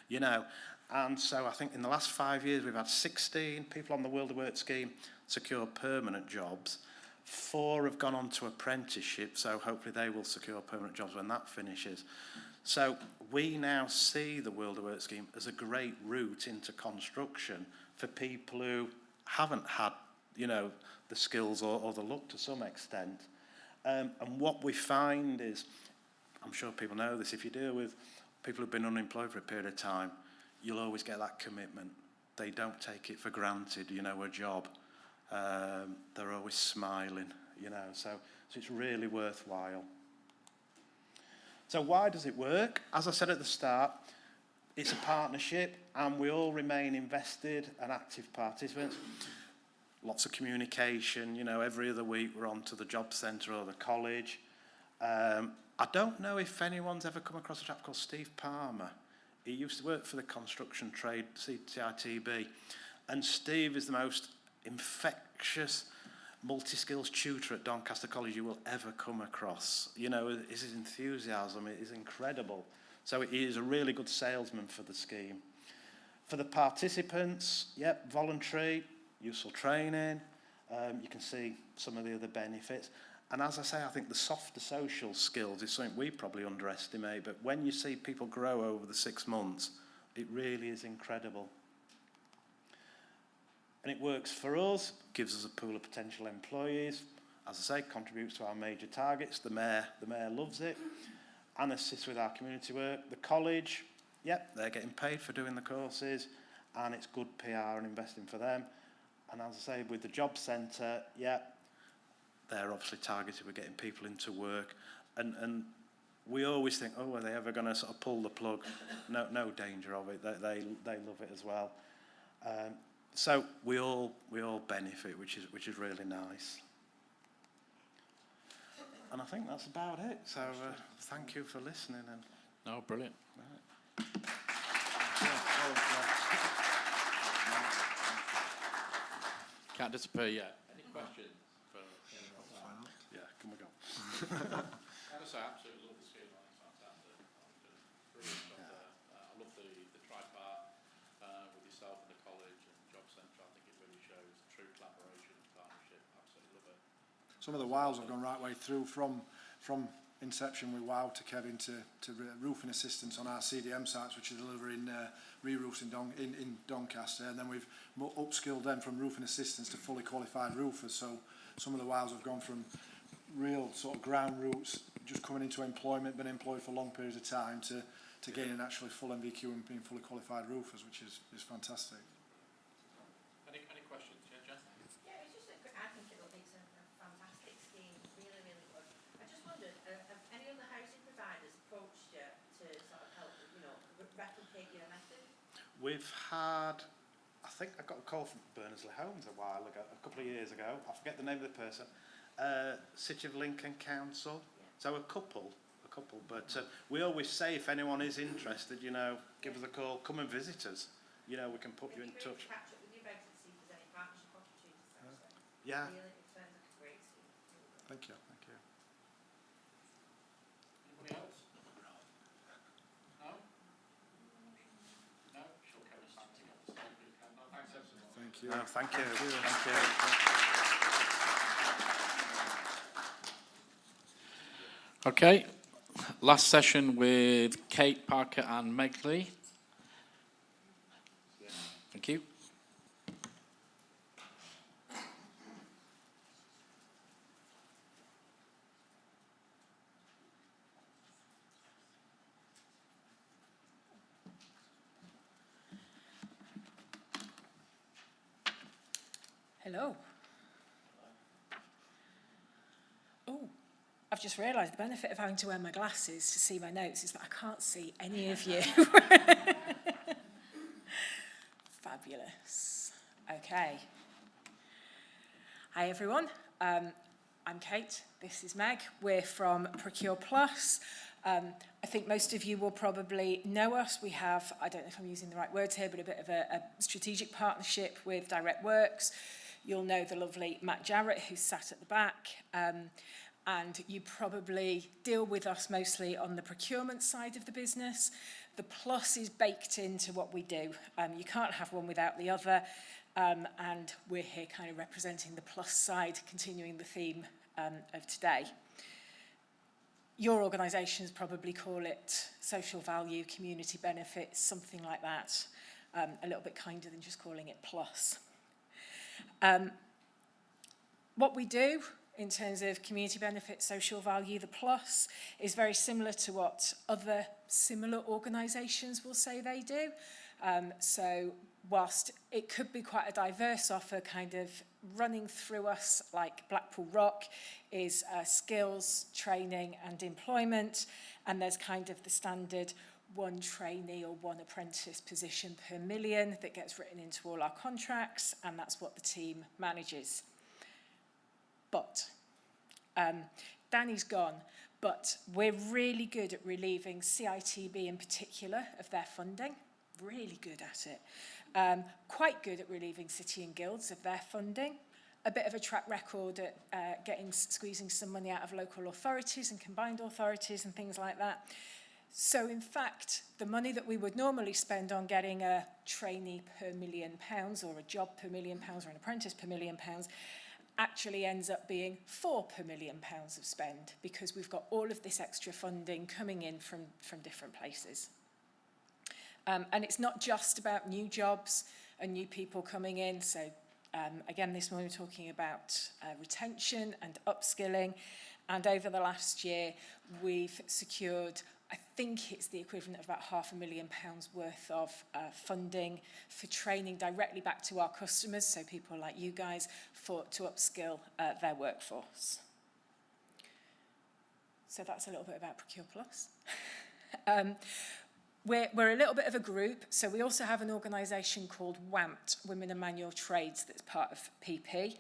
Speaker 7: you know. And so I think in the last 5 years we've had 16 people on the World of Work scheme secure permanent jobs. 4 have gone on to apprenticeship, so hopefully they will secure permanent jobs when that finishes. So we now see the World of Work scheme as a great route into construction for people who haven't had, you know, the skills or the look to some extent. And what we find is, I'm sure people know this, if you deal with people who've been unemployed for a period of time, you'll always get that commitment. They don't take it for granted, you know, a job. They're always smiling, you know, so it's really worthwhile. So why does it work? As I said at the start, it's a partnership and we all remain invested and active participants. Lots of communication, you know, every other week we're on to the job centre or the college. I don't know if anyone's ever come across a chap called Steve Palmer. He used to work for the construction trade, CITB, and Steve is the most infectious, multi-skills tutor at Doncaster College you will ever come across. You know, his enthusiasm is incredible. So he is a really good salesman for the scheme. For the participants, yep, voluntary, useful training. You can see some of the other benefits. And as I say, I think the softer social skills is something we probably underestimate, but when you see people grow over the 6 months, it really is incredible. And it works for us, gives us a pool of potential employees, as I say, contributes to our major targets. The mayor loves it, and assists with our community work. The college, yep, they're getting paid for doing the courses, and it's good PR and investing for them. And as I say, with the job centre, yep, they're obviously targeted with getting people into work. And we always think, oh, are they ever going to sort of pull the plug? No danger of it. They love it as well. So we all benefit, which is really nice. And I think that's about it. So thank you for listening. And
Speaker 5: No, brilliant.
Speaker 7: right.
Speaker 5: Can't disappear yet. Any questions?
Speaker 7: Yeah, can we go?
Speaker 5: I say, absolutely love the scheme. It's fantastic. I love the tripart with yourself and the college and the job centre. I think it really shows true collaboration and partnership. Absolutely love it.
Speaker 6: Some of the wows have gone right way through from inception with WOW to Kevin to roofing assistance on our CDM sites, which are delivering re-roofs in Doncaster, and then we've upskilled them from roofing assistants to fully qualified roofers. So some of the wows have gone from real sort of ground roots, just coming into employment, been employed for long periods of time, to gaining actually full MVQ and being fully qualified roofers, which is fantastic.
Speaker 5: Any questions? Yeah, Jen?
Speaker 3: Yeah, it's just I think it's a fantastic scheme, really, really good. I just wondered, have any other housing providers approached you to sort of help, you know, replicate your method?
Speaker 7: We've had, I think I got a call from Berners-lee Homes a while ago, a couple of years ago. I forget the name of the person. City of Lincoln Council. Yeah. So a couple. But we always say if anyone is interested, you know, give us a call, come and visit us. You know, we can put you in touch.
Speaker 3: Catch up with you about it, see if there's any partnership opportunities.
Speaker 7: Yeah.
Speaker 3: Really, it sounds like a great scheme.
Speaker 6: Thank you.
Speaker 5: Anybody else? No? No? Sure, Kevin's back to get the stage. No, thanks ever so much.
Speaker 6: Thank you.
Speaker 7: No, thank you. Thank you.
Speaker 5: Okay, last session with Kate Parker and Meg Lee. Thank you.
Speaker 8: Hello. Oh, I've just realised the benefit of having to wear my glasses to see my notes is that I can't see any of you. Fabulous. Okay. Hi, everyone. I'm Kate. This is Meg. We're from Procure Plus. I think most of you will probably know us. We have, I don't know if I'm using the right words here, but a bit of a strategic partnership with Direct Works. You'll know the lovely Matt Jarrett, who's sat at the back. And you probably deal with us mostly on the procurement side of the business. The plus is baked into what we do. You can't have one without the other. And we're here kind of representing the plus side, continuing the theme of today. Your organisations probably call it social value, community benefits, something like that. A little bit kinder than just calling it plus. What we do in terms of community benefit, social value, the plus, is very similar to what other similar organisations will say they do. So whilst it could be quite a diverse offer, kind of running through us like Blackpool Rock is skills, training and employment, and there's kind of the standard one trainee or one apprentice position per million that gets written into all our contracts, and that's what the team manages. But Danny's gone, but we're really good at relieving CITB in particular of their funding, really good at it. Quite good at relieving City and Guilds of their funding. A bit of a track record at squeezing some money out of local authorities and combined authorities and things like that. So in fact, the money that we would normally spend on getting a trainee per £1 million or a job per £1 million or an apprentice per £1 million actually ends up being 4 per £1 million of spend, because we've got all of this extra funding coming in from different places. And it's not just about new jobs and new people coming in. So again, this morning we're talking about retention and upskilling. And over the last year, we've secured, I think it's the equivalent of about £500,000 worth of funding for training directly back to our customers, so people like you guys, to upskill their workforce. So that's a little bit about Procure Plus. We're a little bit of a group, so we also have an organisation called WAMT, Women and Manual Trades, that's part of PP.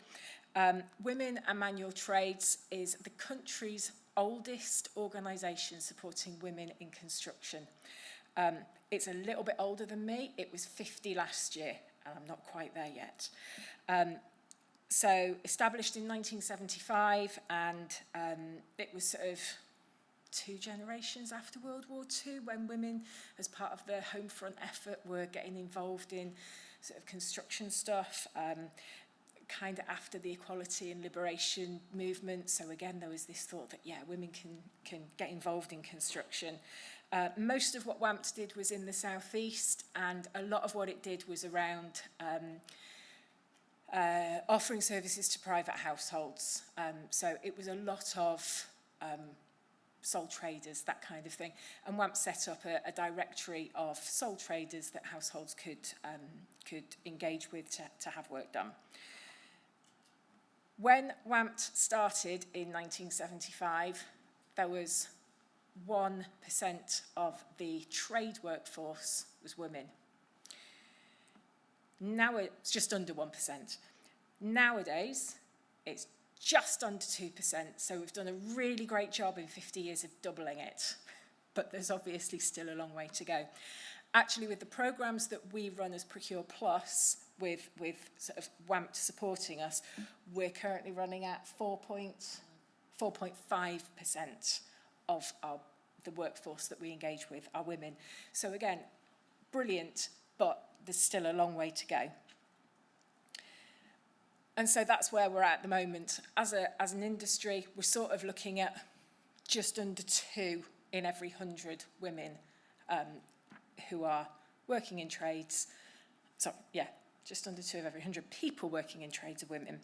Speaker 8: Women and Manual Trades is the country's oldest organisation supporting women in construction. It's a little bit older than me. It was 50 last year, and I'm not quite there yet. So established in 1975, and it was sort of 2 generations after World War II, when women, as part of the home front effort, were getting involved in sort of construction stuff, kind of after the equality and liberation movement. So again, there was this thought that, yeah, women can get involved in construction. Most of what WAMT did was in the southeast, and a lot of what it did was around offering services to private households. So it was a lot of sole traders, that kind of thing. And WAMP set up a directory of sole traders that households could engage with to have work done. When WAMP started in 1975, there was 1% of the trade workforce was women. Now it's just under 1%. Nowadays, it's just under 2%, so we've done a really great job in 50 years of doubling it, but there's obviously still a long way to go. Actually, with the programs that we run as Procure Plus, with sort of WAMP supporting us, we're currently running at 4.5% of the workforce that we engage with are women. So again, brilliant, but there's still a long way to go. And so that's where we're at the moment. As an industry, we're sort of looking at just under 2 in every 100 women who are working in trades. So, yeah, just under 2 of every 100 people working in trades are women.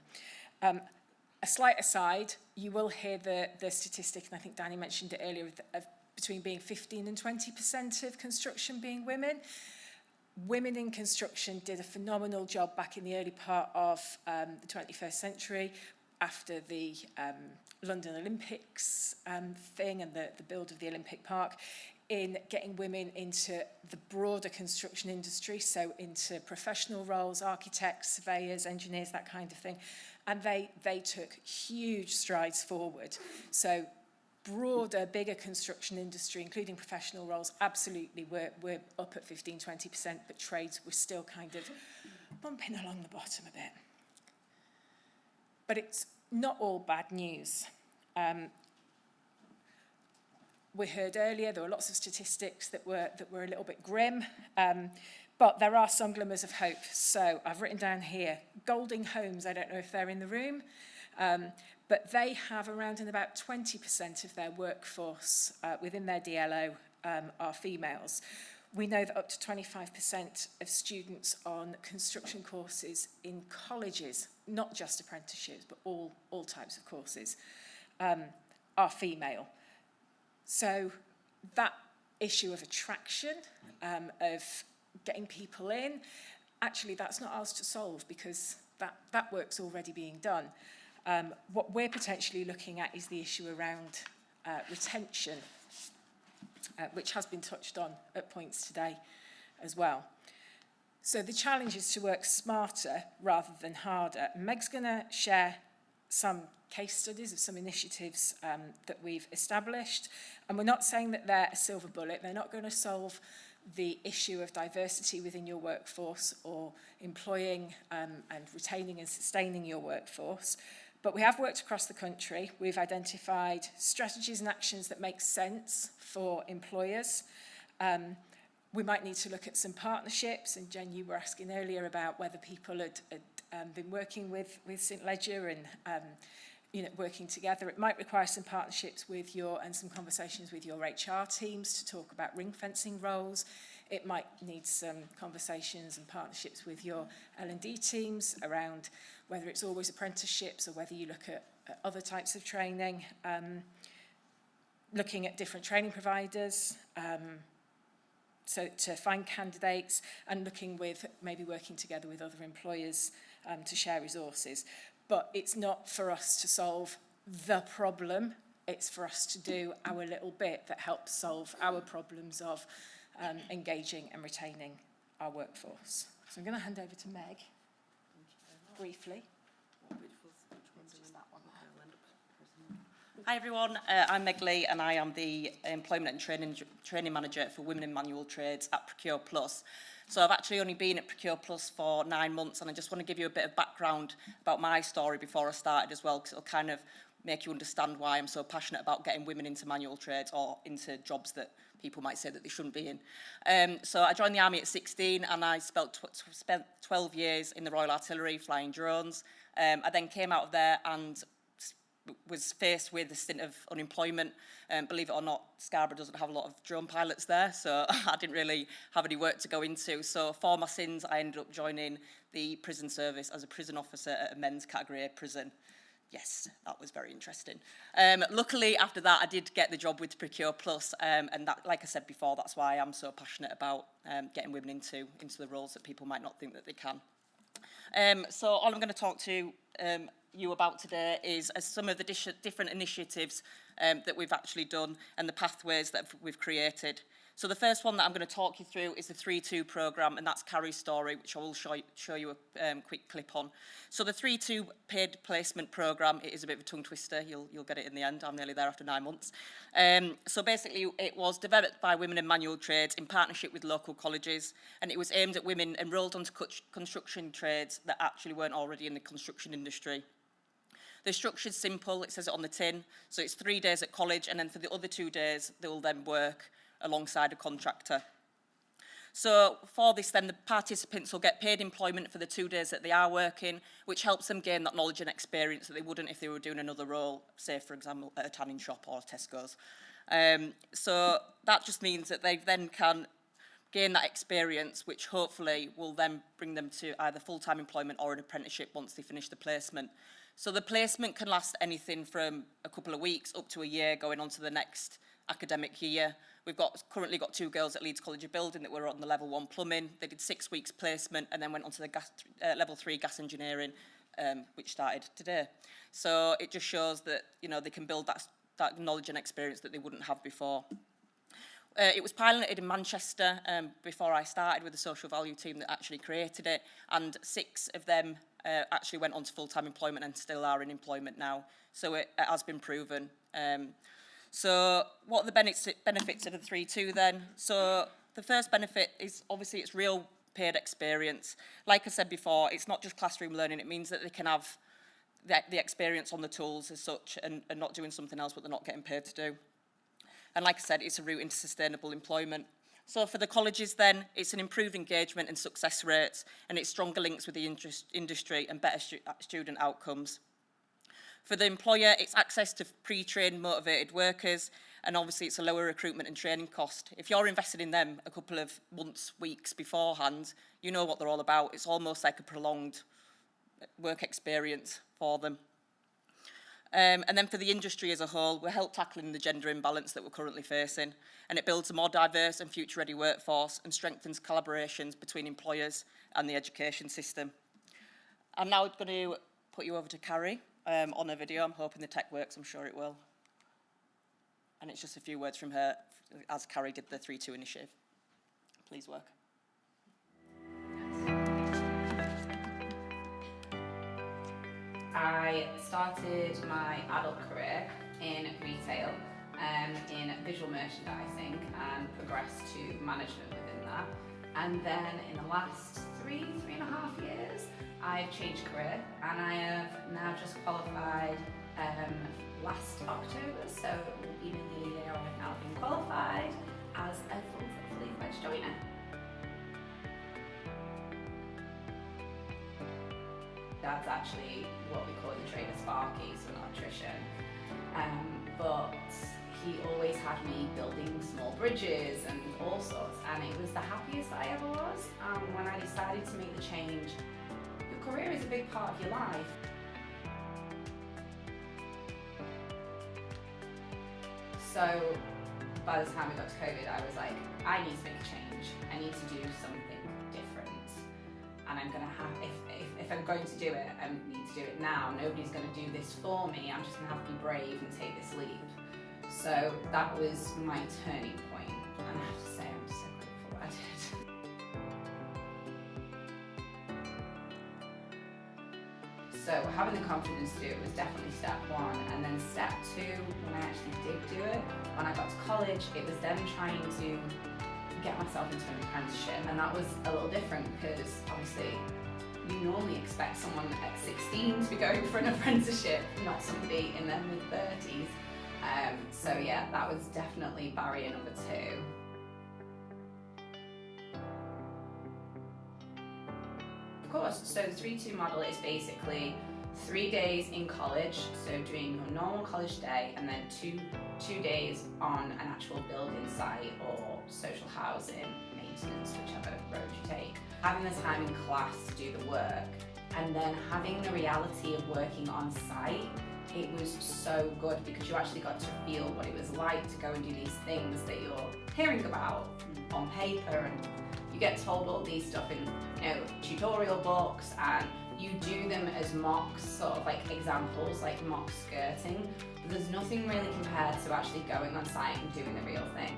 Speaker 8: A slight aside, you will hear the statistic, and I think Danny mentioned it earlier, of between being 15 and 20% of construction being women. Women in construction did a phenomenal job back in the early part of the 21st century, after the London Olympics thing and the build of the Olympic Park, in getting women into the broader construction industry, so into professional roles, architects, surveyors, engineers, that kind of thing. And they took huge strides forward. So broader, bigger construction industry, including professional roles, absolutely we're up at 15-20%, but trades were still kind of bumping along the bottom a bit. But it's not all bad news. We heard earlier there were lots of statistics that were a little bit grim, but there are some glimmers of hope. So I've written down here, Golding Homes, I don't know if they're in the room, but they have around and about 20% of their workforce within their DLO are females. We know that up to 25% of students on construction courses in colleges, not just apprenticeships, but all types of courses, are female. So that issue of attraction, of getting people in, actually that's not ours to solve, because that work's already being done. What we're potentially looking at is the issue around retention, which has been touched on at points today as well. So the challenge is to work smarter rather than harder. Meg's going to share some case studies of some initiatives that we've established, and we're not saying that they're a silver bullet. They're not going to solve the issue of diversity within your workforce or employing and retaining and sustaining your workforce. But we have worked across the country. We've identified strategies and actions that make sense for employers. We might need to look at some partnerships, and Jen, you were asking earlier about whether people had been working with St Ledger and working together. It might require some partnerships with and some conversations with your HR teams to talk about ring fencing roles. It might need some conversations and partnerships with your L&D teams around whether it's always apprenticeships or whether you look at other types of training, looking at different training providers, so to find candidates, and maybe working together with other employers to share resources. But it's not for us to solve the problem. It's for us to do our little bit that helps solve our problems of engaging and retaining our workforce. So I'm going to hand over to Meg briefly.
Speaker 9: Hi everyone, I'm Meg Lee and I am the Employment and Training Manager for Women in Manual Trades at Procure Plus. So I've actually only been at Procure Plus for 9 months, and I just want to give you a bit of background about my story before I started as well, because it'll kind of make you understand why I'm so passionate about getting women into manual trades or into jobs that people might say that they shouldn't be in. So I joined the Army at 16 and I spent 12 years in the Royal Artillery flying drones. I then came out of there and was faced with a stint of unemployment. Believe it or not, Scarborough doesn't have a lot of drone pilots there, so I didn't really have any work to go into. So for my sins, I ended up joining the prison service as a prison officer at a men's category A prison. Yes, that was very interesting. Luckily, after that, I did get the job with Procure Plus, and that, like I said before, that's why I'm so passionate about getting women into the roles that people might not think that they can. So all I'm going to talk to you about today is some of the different initiatives that we've actually done and the pathways that we've created. So the first one that I'm going to talk you through is the 3-2 programme, and that's Carrie's story, which I will show you a quick clip on. So the 3-2 paid placement programme, it is a bit of a tongue twister. You'll get it in the end. I'm nearly there after 9 months. So basically, it was developed by Women in Manual Trades in partnership with local colleges, and it was aimed at women enrolled onto construction trades that actually weren't already in the construction industry. The structure's simple. It says it on the tin. So it's 3 days at college, and then for the other 2 days, they will then work alongside a contractor. So for this then, the participants will get paid employment for the 2 days that they are working, which helps them gain that knowledge and experience that they wouldn't if they were doing another role, say for example at a tanning shop or Tesco's. So that just means that they then can gain that experience, which hopefully will then bring them to either full-time employment or an apprenticeship once they finish the placement. So the placement can last anything from a couple of weeks up to a year, going on to the next academic year. We've currently got 2 girls at Leeds College of Building that were on the level 1 plumbing. They did 6 weeks placement and then went on to the level 3 gas engineering, which started today. So it just shows that, you know, they can build that knowledge and experience that they wouldn't have before. It was piloted in Manchester before I started with the social value team that actually created it, and 6 of them actually went on to full-time employment and still are in employment now. So it has been proven. So what are the benefits of the 3-2 then? So the first benefit is obviously it's real paid experience. Like I said before, it's not just classroom learning. It means that they can have the experience on the tools as such and not doing something else what they're not getting paid to do. And like I said, it's a route into sustainable employment. So for the colleges then, it's an improved engagement and success rates, and it's stronger links with the industry and better student outcomes. For the employer, it's access to pre-trained, motivated workers, and obviously it's a lower recruitment and training cost. If you're invested in them a couple of months, weeks beforehand, you know what they're all about. It's almost like a prolonged work experience for them. And then for the industry as a whole, we'll help tackling the gender imbalance that we're currently facing, and it builds a more diverse and future-ready workforce and strengthens collaborations between employers and the education system. I'm now going to put you over to Carrie on a video. I'm hoping the tech works, I'm sure it will. And it's just a few words from her as Carrie did the 3-2 initiative. Please work.
Speaker 10: I started my adult career in retail, in visual merchandising, and progressed to management within that. And then in the last 3.5 years, I've changed career, and I have now just qualified last October, so it will be nearly a year I've now been qualified as a fully fledged joiner. Dad's actually what we call the trader Sparky, so an electrician. But he always had me building small bridges and all sorts, and it was the happiest I ever was. When I decided to make the change, your career is a big part of your life. So by the time we got to COVID, I was like, I need to make a change. I need to do something different. And I'm gonna have, if I'm going to do it, I need to do it now. Nobody's gonna do this for me. I'm just gonna have to be brave and take this leap. So that was my turning point. And I have to say, I'm so grateful that I did. So having the confidence to do it was definitely step one. And then step two, when I actually did do it, when I got to college, it was then trying to get myself into an apprenticeship. And that was a little different because obviously you normally expect someone at 16 to be going for an apprenticeship, not somebody in their mid-30s. So yeah, that was definitely barrier number two. Of course, so the 3-2 model is basically 3 days in college, so doing a normal college day, and then two days on an actual building site or social housing, maintenance, whichever road you take. Having the time in class to do the work, and then having the reality of working on site, it was so good because you actually got to feel what it was like to go and do these things that you're hearing about on paper, and you get told all these stuff in tutorial books, and you do them as mocks, sort of like examples, like mock skirting. But there's nothing really compared to actually going on site and doing the real thing.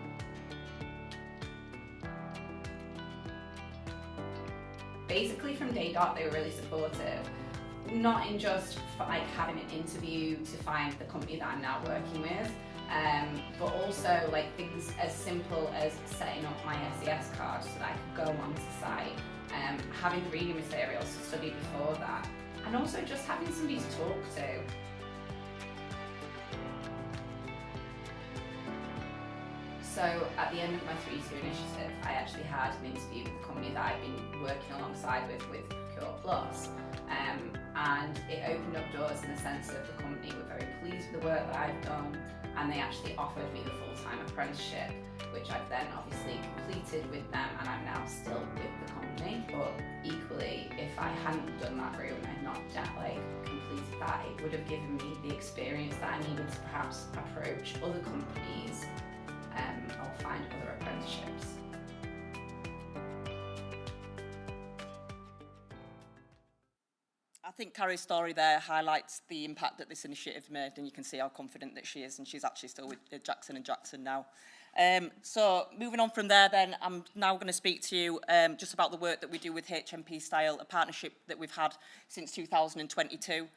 Speaker 10: Basically from day dot they were really supportive, not in just for like having an interview to find the company that I'm now working with, but also like things as simple as setting up my SES card so that I could go onto site, having reading materials to study before that, and also just having somebody to talk to. So at the end of my 3-2 initiative, I actually had an interview with the company that I've been working alongside with Procure Plus, and it opened up doors in the sense that the company were very pleased with the work that I've done, and they actually offered me the full-time apprenticeship, which I've then obviously completed with them, and I'm now still with the company. But equally, if I hadn't done that route and I'd not completed that, it would have given me the experience that I needed to perhaps approach other companies or find other apprenticeships.
Speaker 9: I think Carrie's story there highlights the impact that this initiative made, and you can see how confident that she is, and she's actually still with Jackson & Jackson now. So moving on from there then, I'm now going to speak to you just about the work that we do with HMP Style, a partnership that we've had since 2022.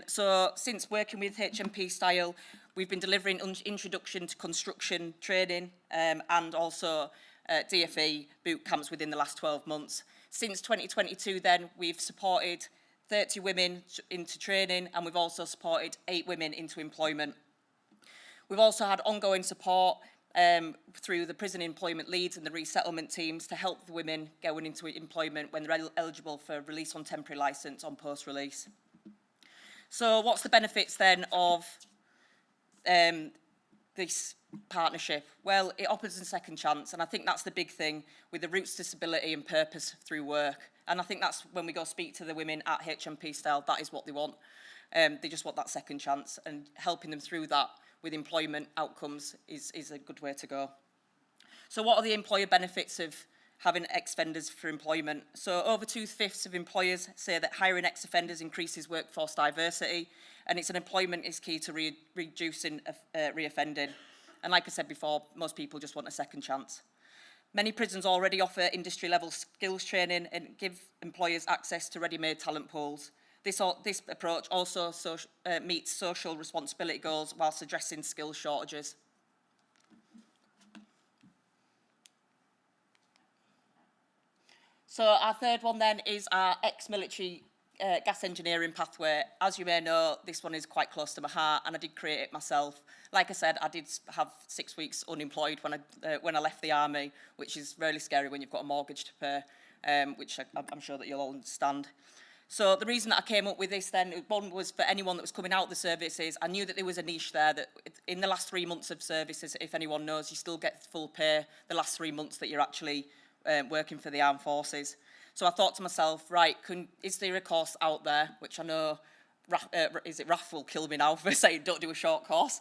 Speaker 9: So since working with HMP Style, we've been delivering introduction to construction training and also DFE boot camps within the last 12 months. Since 2022 then, we've supported 30 women into training, and we've also supported 8 women into employment. We've also had ongoing support through the prison employment leads and the resettlement teams to help the women going into employment when they're eligible for release on temporary licence on post-release. So what's the benefits then of this partnership? Well, it offers a second chance, and I think that's the big thing with the roots to stability and purpose through work. And I think that's when we go speak to the women at HMP Style, that is what they want. They just want that second chance, and helping them through that with employment outcomes is a good way to go. So what are the employer benefits of having ex-offenders for employment? So over 2/5 of employers say that hiring ex-offenders increases workforce diversity, and it's an employment is key to reducing reoffending. And like I said before, most people just want a second chance. Many prisons already offer industry-level skills training and give employers access to ready-made talent pools. This approach also meets social responsibility goals whilst addressing skills shortages. So our third one then is our ex-military gas engineering pathway. As you may know, this one is quite close to my heart, and I did create it myself. Like I said, I did have 6 weeks unemployed when I left the army, which is really scary when you've got a mortgage to pay, which I'm sure that you'll all understand. So the reason that I came up with this then, one was for anyone that was coming out of the services, I knew that there was a niche there, that in the last 3 months of services, if anyone knows, you still get full pay the last 3 months that you're actually working for the armed forces. So I thought to myself, right, is there a course out there, which I know, Raf will kill me now for saying don't do a short course,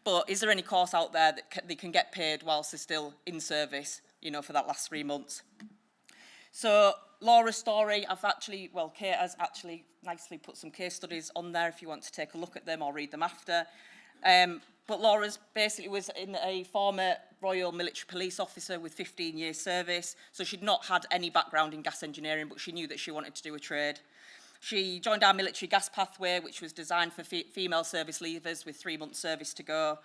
Speaker 9: but is there any course out there that they can get paid whilst they're still in service, you know, for that last 3 months? So Laura's story, Kate has actually nicely put some case studies on there if you want to take a look at them or read them after. But Laura's basically was in a former Royal Military Police officer with 15 years service, so she'd not had any background in gas engineering, but she knew that she wanted to do a trade. She joined our military gas pathway, which was designed for female service leavers with 3 months service to go.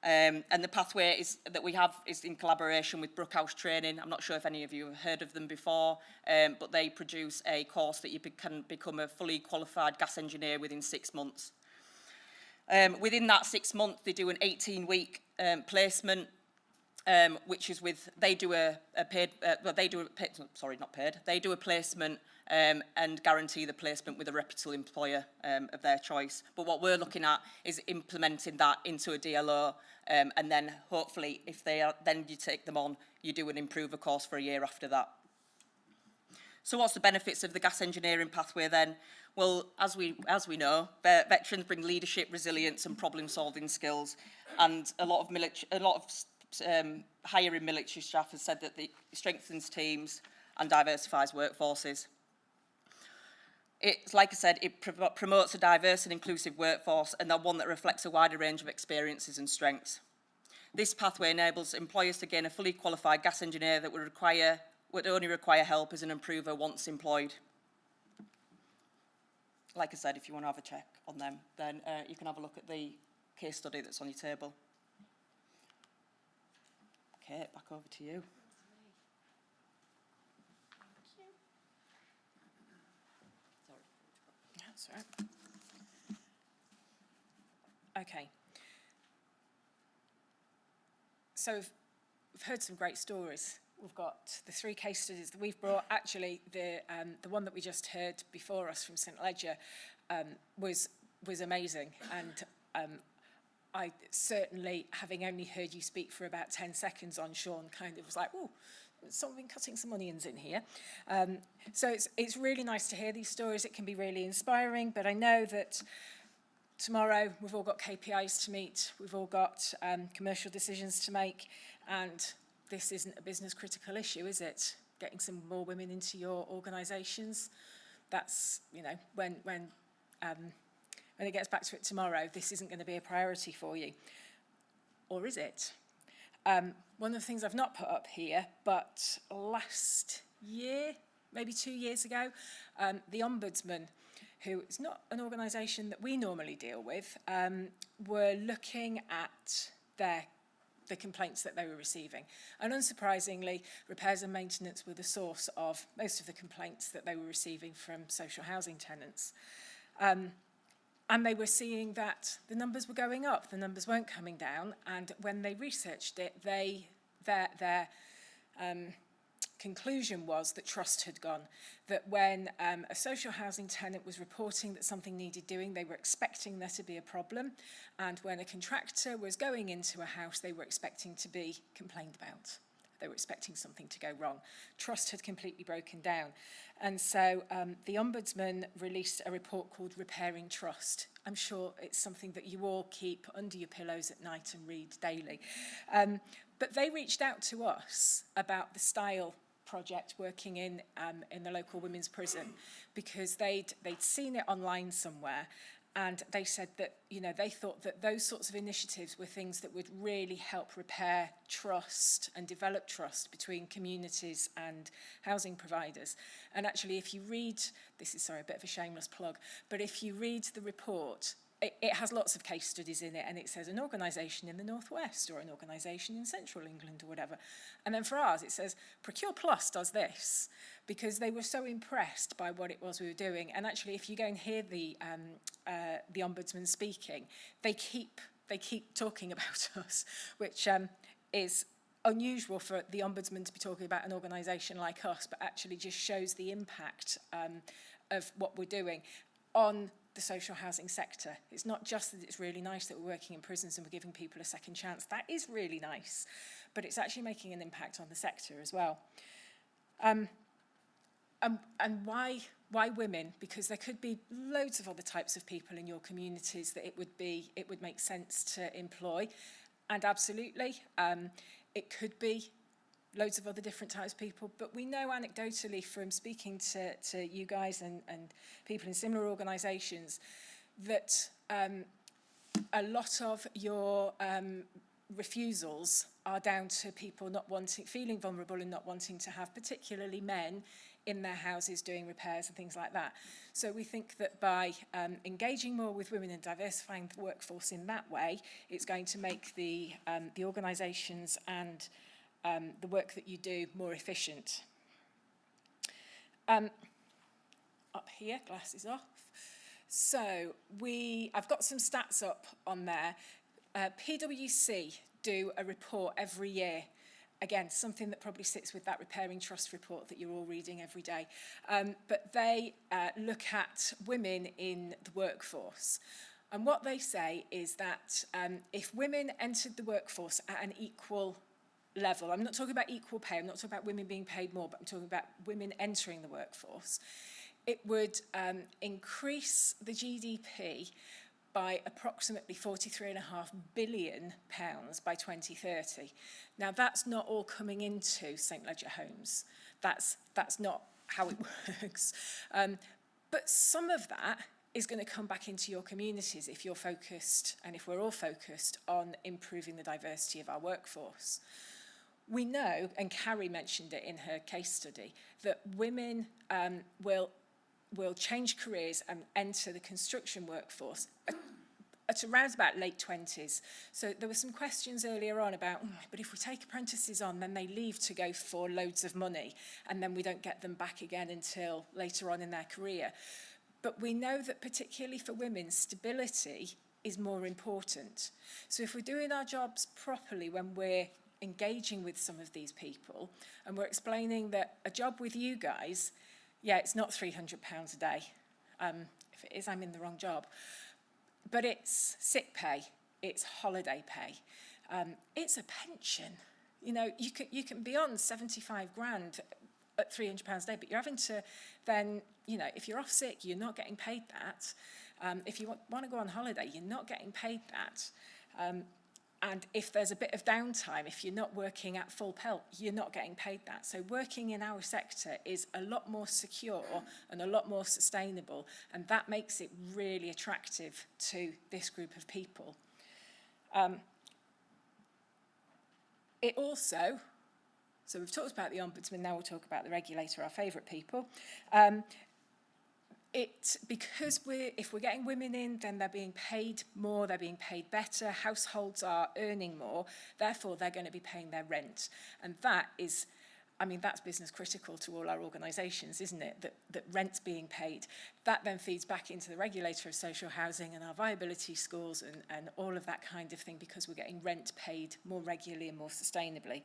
Speaker 9: And the pathway that we have is in collaboration with Brookhouse Training. I'm not sure if any of you have heard of them before, but they produce a course that you can become a fully qualified gas engineer within 6 months. Within that 6 months, they do an 18-week placement, which is they do a placement and guarantee the placement with a reputable employer of their choice. But what we're looking at is implementing that into a DLO, and then hopefully, then you take them on, you do an improver course for a year after that. So what's the benefits of the gas engineering pathway then? Well, as we know, veterans bring leadership, resilience and problem-solving skills, and a lot of hiring military staff has said that it strengthens teams and diversifies workforces. It's, like I said, it promotes a diverse and inclusive workforce, and one that reflects a wider range of experiences and strengths. This pathway enables employers to gain a fully qualified gas engineer that would only require help as an improver once employed. Like I said, if you want to have a check on them, then you can have a look at the case study that's on your table. Okay, back over to you.
Speaker 8: That's all right. Okay. So we've heard some great stories. We've got the 3 case studies that we've brought. Actually, the one that we just heard before us from St Ledger was amazing, and I certainly, having only heard you speak for about 10 seconds on Sean, kind of was like, oh, something cutting some onions in here. So it's really nice to hear these stories. It can be really inspiring, but I know that tomorrow we've all got KPIs to meet, we've all got commercial decisions to make, and this isn't a business critical issue, is it? Getting some more women into your organisations. That's, you know, when it gets back to it tomorrow, this isn't going to be a priority for you. Or is it? One of the things I've not put up here, but last year, maybe 2 years ago, the Ombudsman, who is not an organisation that we normally deal with, were looking at the complaints that they were receiving. And unsurprisingly, repairs and maintenance were the source of most of the complaints that they were receiving from social housing tenants. And they were seeing that the numbers were going up, the numbers weren't coming down, and when they researched it, their conclusion was that trust had gone, that when a social housing tenant was reporting that something needed doing, they were expecting there to be a problem, and when a contractor was going into a house, they were expecting to be complained about. They were expecting something to go wrong. Trust had completely broken down. And so the Ombudsman released a report called Repairing Trust. I'm sure it's something that you all keep under your pillows at night and read daily. But they reached out to us about the Style project working in the local women's prison, because they'd seen it online somewhere, and they said that, you know, they thought that those sorts of initiatives were things that would really help repair trust and develop trust between communities and housing providers. And actually, if you read, this is, sorry, a bit of a shameless plug, but if you read the report, it has lots of case studies in it, and it says an organisation in the Northwest or an organisation in Central England or whatever. And then for ours, it says Procure Plus does this, because they were so impressed by what it was we were doing. And actually, if you go and hear the Ombudsman speaking, they keep talking about us, which is unusual for the Ombudsman to be talking about an organisation like us, but actually just shows the impact of what we're doing on the social housing sector. It's not just that it's really nice that we're working in prisons and we're giving people a second chance. That is really nice, but it's actually making an impact on the sector as well. And why women? Because there could be loads of other types of people in your communities that it would make sense to employ, and absolutely, it could be loads of other different types of people, but we know anecdotally from speaking to you guys and people in similar organisations that a lot of your refusals are down to people feeling vulnerable and not wanting to have particularly men in their houses doing repairs and things like that. So we think that by engaging more with women and diversifying the workforce in that way, it's going to make the organisations and the work that you do more efficient. Up here, glasses off. So I've got some stats up on there. PwC do a report every year. Again, something that probably sits with that Repairing Trust report that you're all reading every day. But they look at women in the workforce. And what they say is that if women entered the workforce at an equal level, I'm not talking about equal pay, I'm not talking about women being paid more, but I'm talking about women entering the workforce, it would increase the GDP by approximately £43.5 billion by 2030. Now, that's not all coming into St Ledger Homes. That's not how it works. But some of that is going to come back into your communities if you're focused, and if we're all focused, on improving the diversity of our workforce. We know, and Carrie mentioned it in her case study, that women will change careers and enter the construction workforce at around about late 20s. So there were some questions earlier on about, but if we take apprentices on, then they leave to go for loads of money, and then we don't get them back again until later on in their career. But we know that particularly for women, stability is more important. So if we're doing our jobs properly when we're engaging with some of these people, and we're explaining that a job with you guys, yeah, it's not £300 a day. If it is, I'm in the wrong job. But it's sick pay, it's holiday pay, it's a pension. You know, you can be on 75 grand at £300 a day, but you're having to then, you know, if you're off sick, you're not getting paid that. If you want to go on holiday, you're not getting paid that. And if there's a bit of downtime, if you're not working at full pelt, you're not getting paid that. So working in our sector is a lot more secure and a lot more sustainable, and that makes it really attractive to this group of people. It also, so we've talked about the Ombudsman, now we'll talk about the regulator, our favourite people. Because if we're getting women in, then they're being paid more, they're being paid better, households are earning more, therefore they're going to be paying their rent. And that is, I mean, that's business critical to all our organisations, isn't it? That rent's being paid. That then feeds back into the regulator of social housing and our viability scores and all of that kind of thing, because we're getting rent paid more regularly and more sustainably.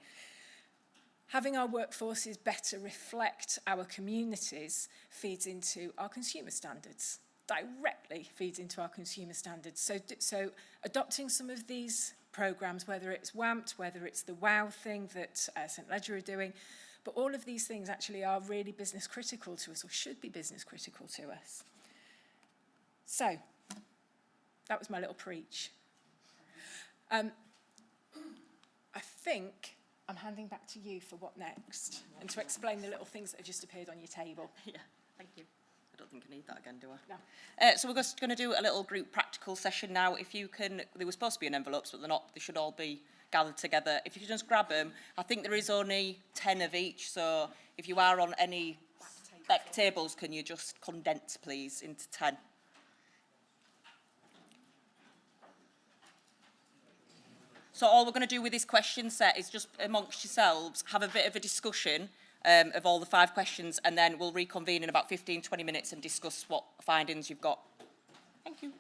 Speaker 8: Having our workforces better reflect our communities feeds into our consumer standards, directly feeds into our consumer standards. So adopting some of these programmes, whether it's WAMPed, whether it's the WOW thing that St Ledger are doing, but all of these things actually are really business critical to us, or should be business critical to us. So, that was my little preach. I think I'm handing back to you for what next, and to explain the little things that have just appeared on your table.
Speaker 9: Yeah, thank you. I don't think I need that again, do I?
Speaker 8: No.
Speaker 9: So we're just going to do a little group practical session now. If you can, they were supposed to be in envelopes, but they're not. They should all be gathered together. If you can just grab them, I think there is only 10 of each. So if you are on any back tables, can you just condense, please, into 10? So all we're going to do with this question set is just amongst yourselves have a bit of a discussion of all the 5 questions, and then we'll reconvene in about 15-20 minutes and discuss what findings you've got. Thank you.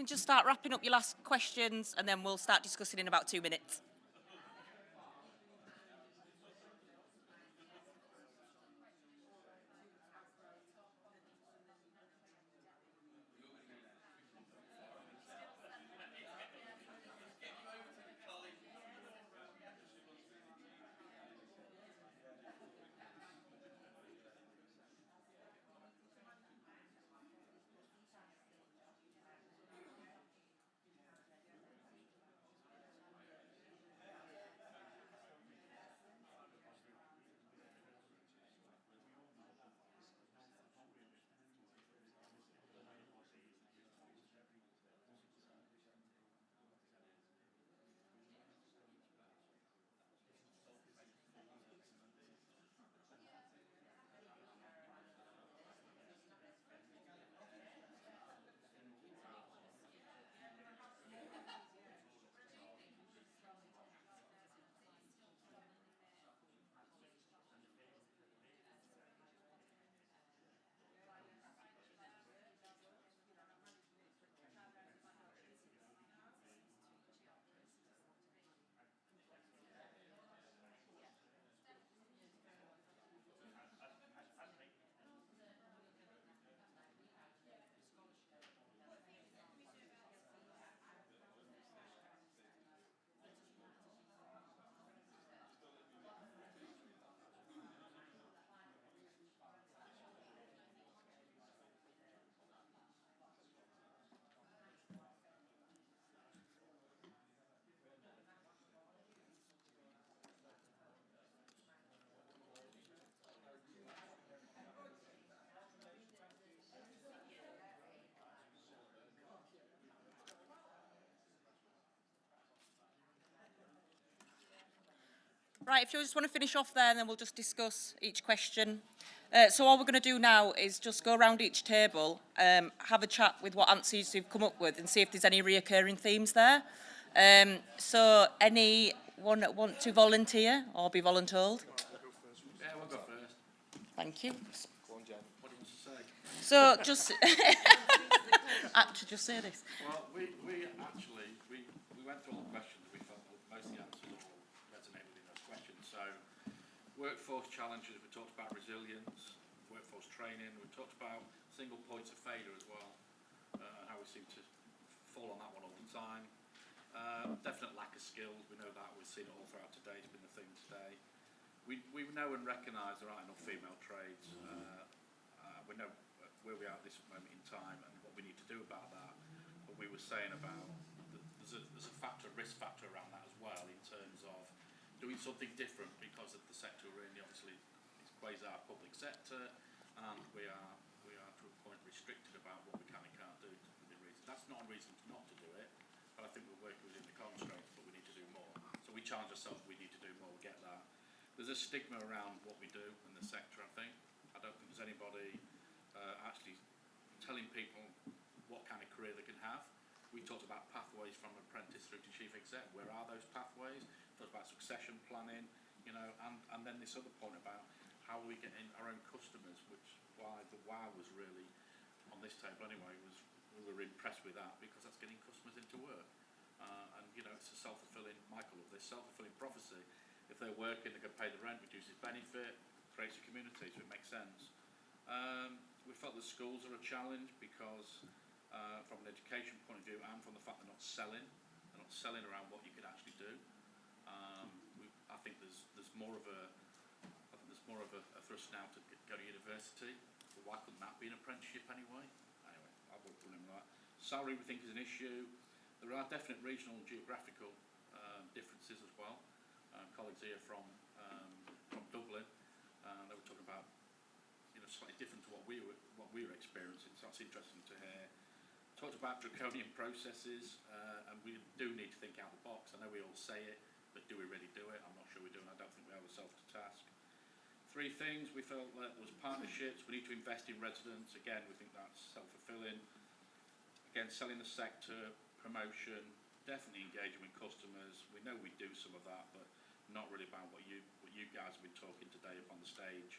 Speaker 9: just start wrapping up your last questions and then we'll start discussing in about 2 minutes. Right, if you just want to finish off there, and then we'll just discuss each question. So all we're going to do now is just go around each table, have a chat with what answers you've come up with and see if there's any reoccurring themes there. So anyone that want to volunteer or be voluntold?
Speaker 5: Yeah, we'll go first.
Speaker 9: Thank you.
Speaker 5: Go on, Jen. What do you want to say?
Speaker 9: So just, just say this.
Speaker 5: Well, we went through all the questions. We felt most of the answers all resonate within those questions. So, workforce challenges, we talked about resilience, workforce training, we talked about single points of failure as well, how we seem to fall on that one all the time. Definite lack of skills, we know that, we've seen it all throughout today, it's been the theme today. We know and recognise there aren't enough female trades. We know where we are at this moment in time and what we need to do about that. But we were saying about there's a risk factor around that as well in terms of doing something different because of the sector we're in. Obviously, it's quasi public sector, and we are to a point restricted about what we can and can't do within reason. That's not a reason not to do it, but I think we're working within the constraints, but we need to do more. So we challenge ourselves, we need to do more, we get that. There's a stigma around what we do in the sector, I think. I don't think there's anybody actually telling people what kind of career they can have. We talked about pathways from apprentice through to chief exec. Where are those pathways? We talked about succession planning, and then this other point about how we get in our own customers, which why the wow was really on this table anyway, was we were impressed with that because that's getting customers into work. And it's a self-fulfilling, Michael, of this self-fulfilling prophecy. If they're working, they can pay the rent, reduces benefit, creates a community, so it makes sense. We felt that schools are a challenge because from an education point of view and from the fact they're not selling around what you could actually do. I think there's more of a thrust now to go to university. But why couldn't that be an apprenticeship anyway? Anyway, I won't put in that. Salary we think is an issue. There are definite regional and geographical differences as well. Colleagues here from Dublin, they were talking about slightly different to what we were experiencing. So that's interesting to hear. Talked about draconian processes, and we do need to think out the box. I know we all say it, but do we really do it? I'm not sure we do, and I don't think we have ourselves to task. 3 things we felt that was partnerships. We need to invest in residents. Again, we think that's self-fulfilling. Again, selling the sector, promotion, definitely engaging with customers. We know we do some of that, but not really about what you guys have been talking today up on the stage.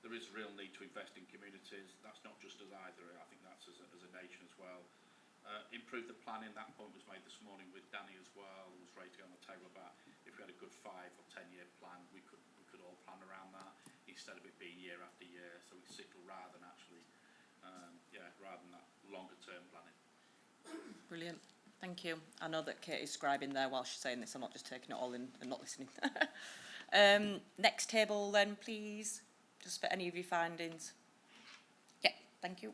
Speaker 5: There is a real need to invest in communities. That's not just us either. I think that's as a nation as well. Improve the planning. That point was made this morning with Danny as well. It was ready to go on the table about if we had a good 5 or 10 year plan, we could all plan around that instead of it being year after year. So we signal rather than actually, rather than that longer term planning.
Speaker 9: Brilliant. Thank you. I know that Kate is scribing there while she's saying this. I'm not just taking it all in and not listening. Next table then, please, just for any of your findings. Yeah, thank you.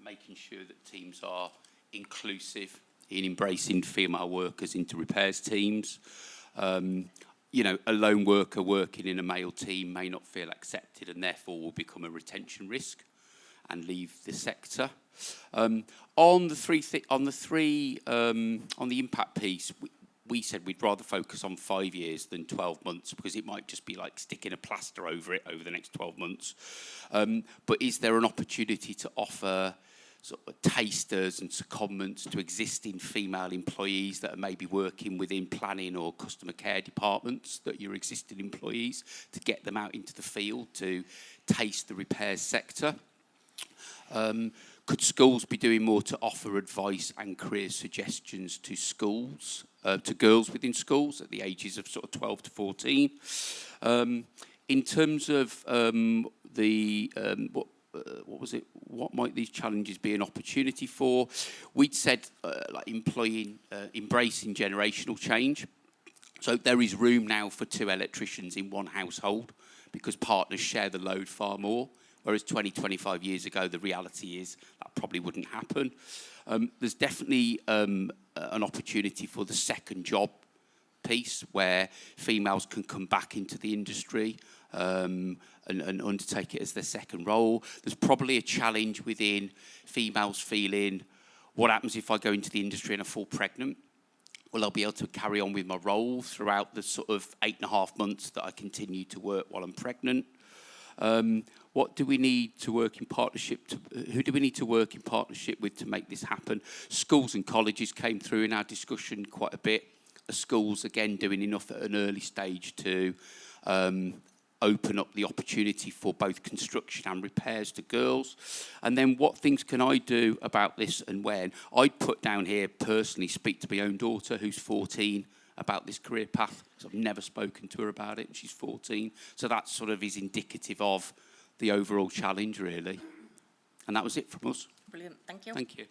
Speaker 11: Making sure that teams are inclusive in embracing female workers into repairs teams. You know, a lone worker working in a male team may not feel accepted and therefore will become a retention risk and leave the sector. On the impact piece, we said we'd rather focus on 5 years than 12 months because it might just be like sticking a plaster over it over the next 12 months. But is there an opportunity to offer sort of tasters and secondments to existing female employees that are maybe working within planning or customer care departments, that your existing employees, to get them out into the field to taste the repairs sector? Could schools be doing more to offer advice and career suggestions to schools, to girls within schools at the ages of sort of 12 to 14? In terms of what was it? What might these challenges be an opportunity for? We'd said like embracing generational change. So there is room now for 2 electricians in one household because partners share the load far more. Whereas 20, 25 years ago, the reality is that probably wouldn't happen. There's definitely an opportunity for the second job piece where females can come back into the industry and undertake it as their second role. There's probably a challenge within females feeling, what happens if I go into the industry and I fall pregnant? Will I be able to carry on with my role throughout the sort of 8.5 months that I continue to work while I'm pregnant? What do we need to work in partnership who do we need to work in partnership with to make this happen? Schools and colleges came through in our discussion quite a bit. Are schools, again, doing enough at an early stage to open up the opportunity for both construction and repairs to girls? And then what things can I do about this and when? I'd put down here, personally, speak to my own daughter, who's 14, about this career path, because I've never spoken to her about it, and she's 14. So that sort of is indicative of the overall challenge, really. And that was it from us.
Speaker 9: Brilliant, thank you.
Speaker 11: Thank you.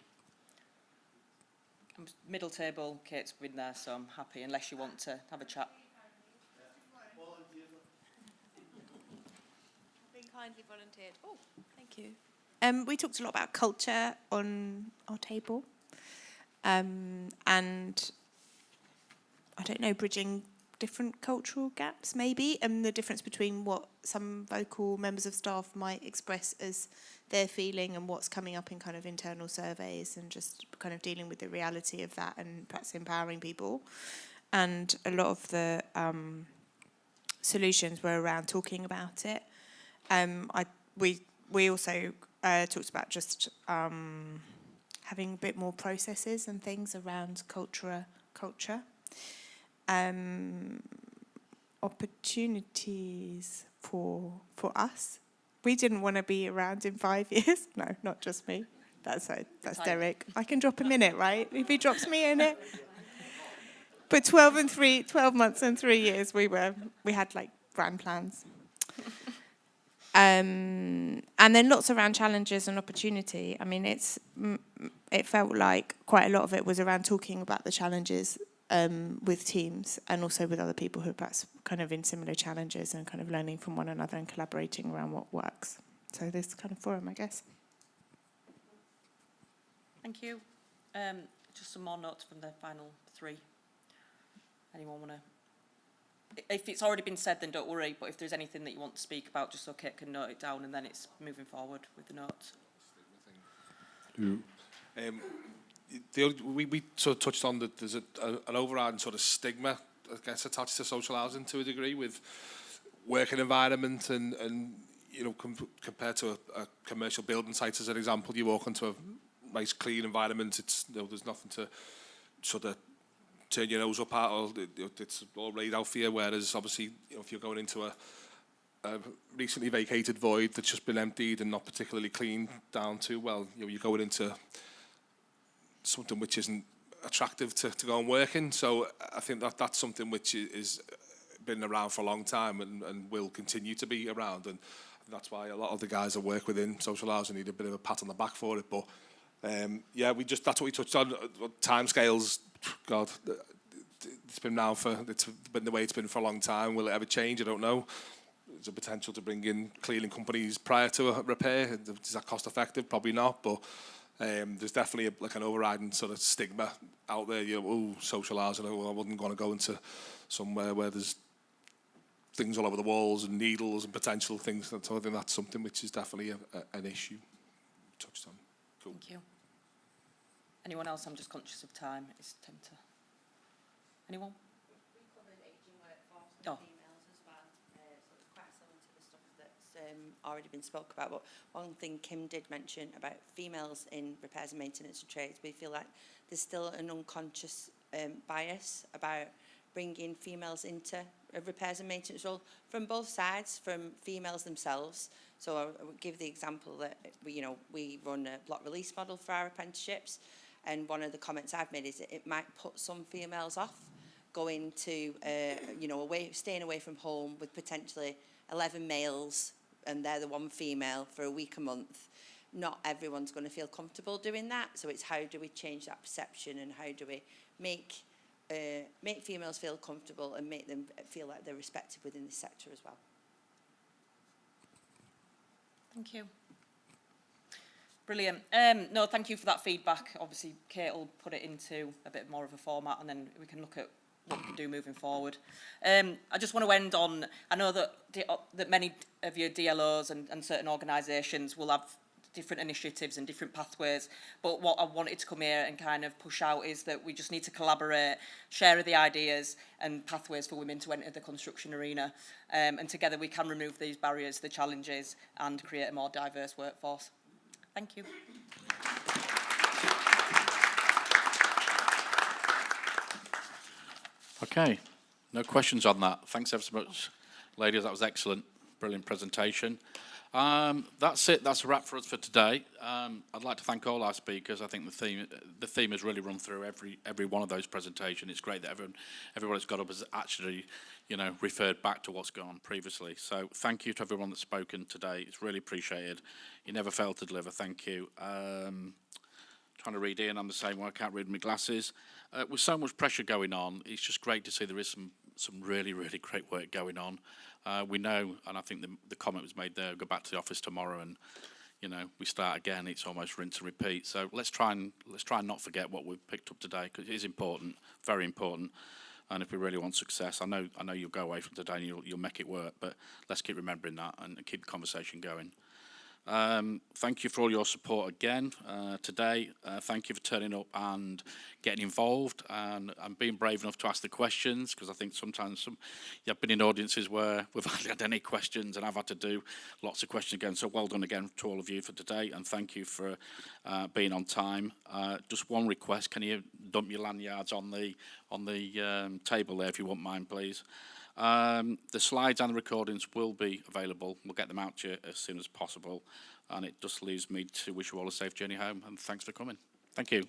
Speaker 9: Middle table, Kate's been there, so I'm happy, unless you want to have a chat.
Speaker 12: Been kindly volunteered. Oh, thank you. We talked a lot about culture on our table, and I don't know, bridging different cultural gaps maybe, and the difference between what some vocal members of staff might express as their feeling and what's coming up in kind of internal surveys, and just kind of dealing with the reality of that and perhaps empowering people. And a lot of the solutions were around talking about it. We also talked about just having a bit more processes and things around culture. Opportunities for us. We didn't want to be around in 5 years. No, not just me. That's Derek. I can drop him in it, right? If he drops me in it. But 12 months and 3 years, we had like grand plans. And then lots around challenges and opportunity. I mean, it felt like quite a lot of it was around talking about the challenges with teams and also with other people who are perhaps kind of in similar challenges, and kind of learning from one another and collaborating around what works. So this kind of forum, I guess.
Speaker 9: Thank you. Just some more notes from the final 3. Anyone want to? If it's already been said, then don't worry, but if there's anything that you want to speak about, just so Kate can note it down, and then it's moving forward with the notes.
Speaker 5: We sort of touched on that there's an overriding sort of stigma, I guess, attached to social housing to a degree, with working environment and you know, compared to a commercial building site, as an example. You walk into a nice clean environment, it's, you know, there's nothing to sort of
Speaker 13: turn your nose up at, or it's all laid out for you. Whereas obviously, if you're going into a recently vacated void that's just been emptied and not particularly cleaned down to, well, you're going into something which isn't attractive to go and work in. So I think that's something which is been around for a long time and will continue to be around, and that's why a lot of the guys that work within social housing need a bit of a pat on the back for it. But yeah, that's what we touched on. Timescales, God, it's been the way it's been for a long time. Will it ever change? I don't know. There's a potential to bring in cleaning companies prior to a repair. Is that cost effective? Probably not, but there's definitely an overriding sort of stigma out there. Social housing, I wouldn't want to go into somewhere where there's things all over the walls and needles and potential things. So I think that's something which is definitely an issue touched on. Cool.
Speaker 9: Thank you. Anyone else? I'm just conscious of time. It's 10 to... Anyone?
Speaker 3: We covered ageing workforce and females as well, so it's quite similar to the stuff that's already been spoke about. But one thing Kim did mention about females in repairs and maintenance and trades, we feel like there's still an unconscious bias about bringing females into a repairs and maintenance role from both sides, from females themselves. So I would give the example that we run a block release model for our apprenticeships, and one of the comments I've made is that it might put some females off going to staying away from home with potentially 11 males and they're the one female for a week a month. Not everyone's going to feel comfortable doing that, so it's how do we change that perception, and how do we make females feel comfortable and make them feel like they're respected within this sector as well.
Speaker 9: Thank you. Brilliant. No, thank you for that feedback. Obviously, Kate will put it into a bit more of a format, and then we can look at what we can do moving forward. I just want to end on, I know that many of your DLOs and certain organisations will have different initiatives and different pathways, but what I wanted to come here and kind of push out is that we just need to collaborate, share the ideas and pathways for women to enter the construction arena, and together we can remove these barriers, the challenges, and create a more diverse workforce. Thank you.
Speaker 5: Okay, no questions on that. Thanks ever so much, ladies. That was excellent. Brilliant presentation. That's it. That's a wrap for us for today. I'd like to thank all our speakers. I think the theme has really run through every one of those presentations. It's great that everyone that's got up has actually, referred back to what's gone on previously. So thank you to everyone that's spoken today. It's really appreciated. You never failed to deliver. Thank you. Trying to read in, I'm the same way. I can't read my glasses. With so much pressure going on, it's just great to see there is some really, really great work going on. We know, and I think the comment was made there, go back to the office tomorrow and, we start again. It's almost rinse and repeat. So let's try and not forget what we've picked up today, because it is important, very important. And if we really want success, I know you'll go away from today and you'll make it work, but let's keep remembering that and keep the conversation going. Thank you for all your support again today. Thank you for turning up and getting involved and being brave enough to ask the questions, because I think sometimes you've been in audiences where we've hardly had any questions and I've had to do lots of questions again. So well done again to all of you for today, and thank you for being on time. Just one request: can you dump your lanyards on the table there if you wouldn't mind, please? The slides and the recordings will be available. We'll get them out to you as soon as possible. And it just leaves me to wish you all a safe journey home, and thanks for coming. Thank you.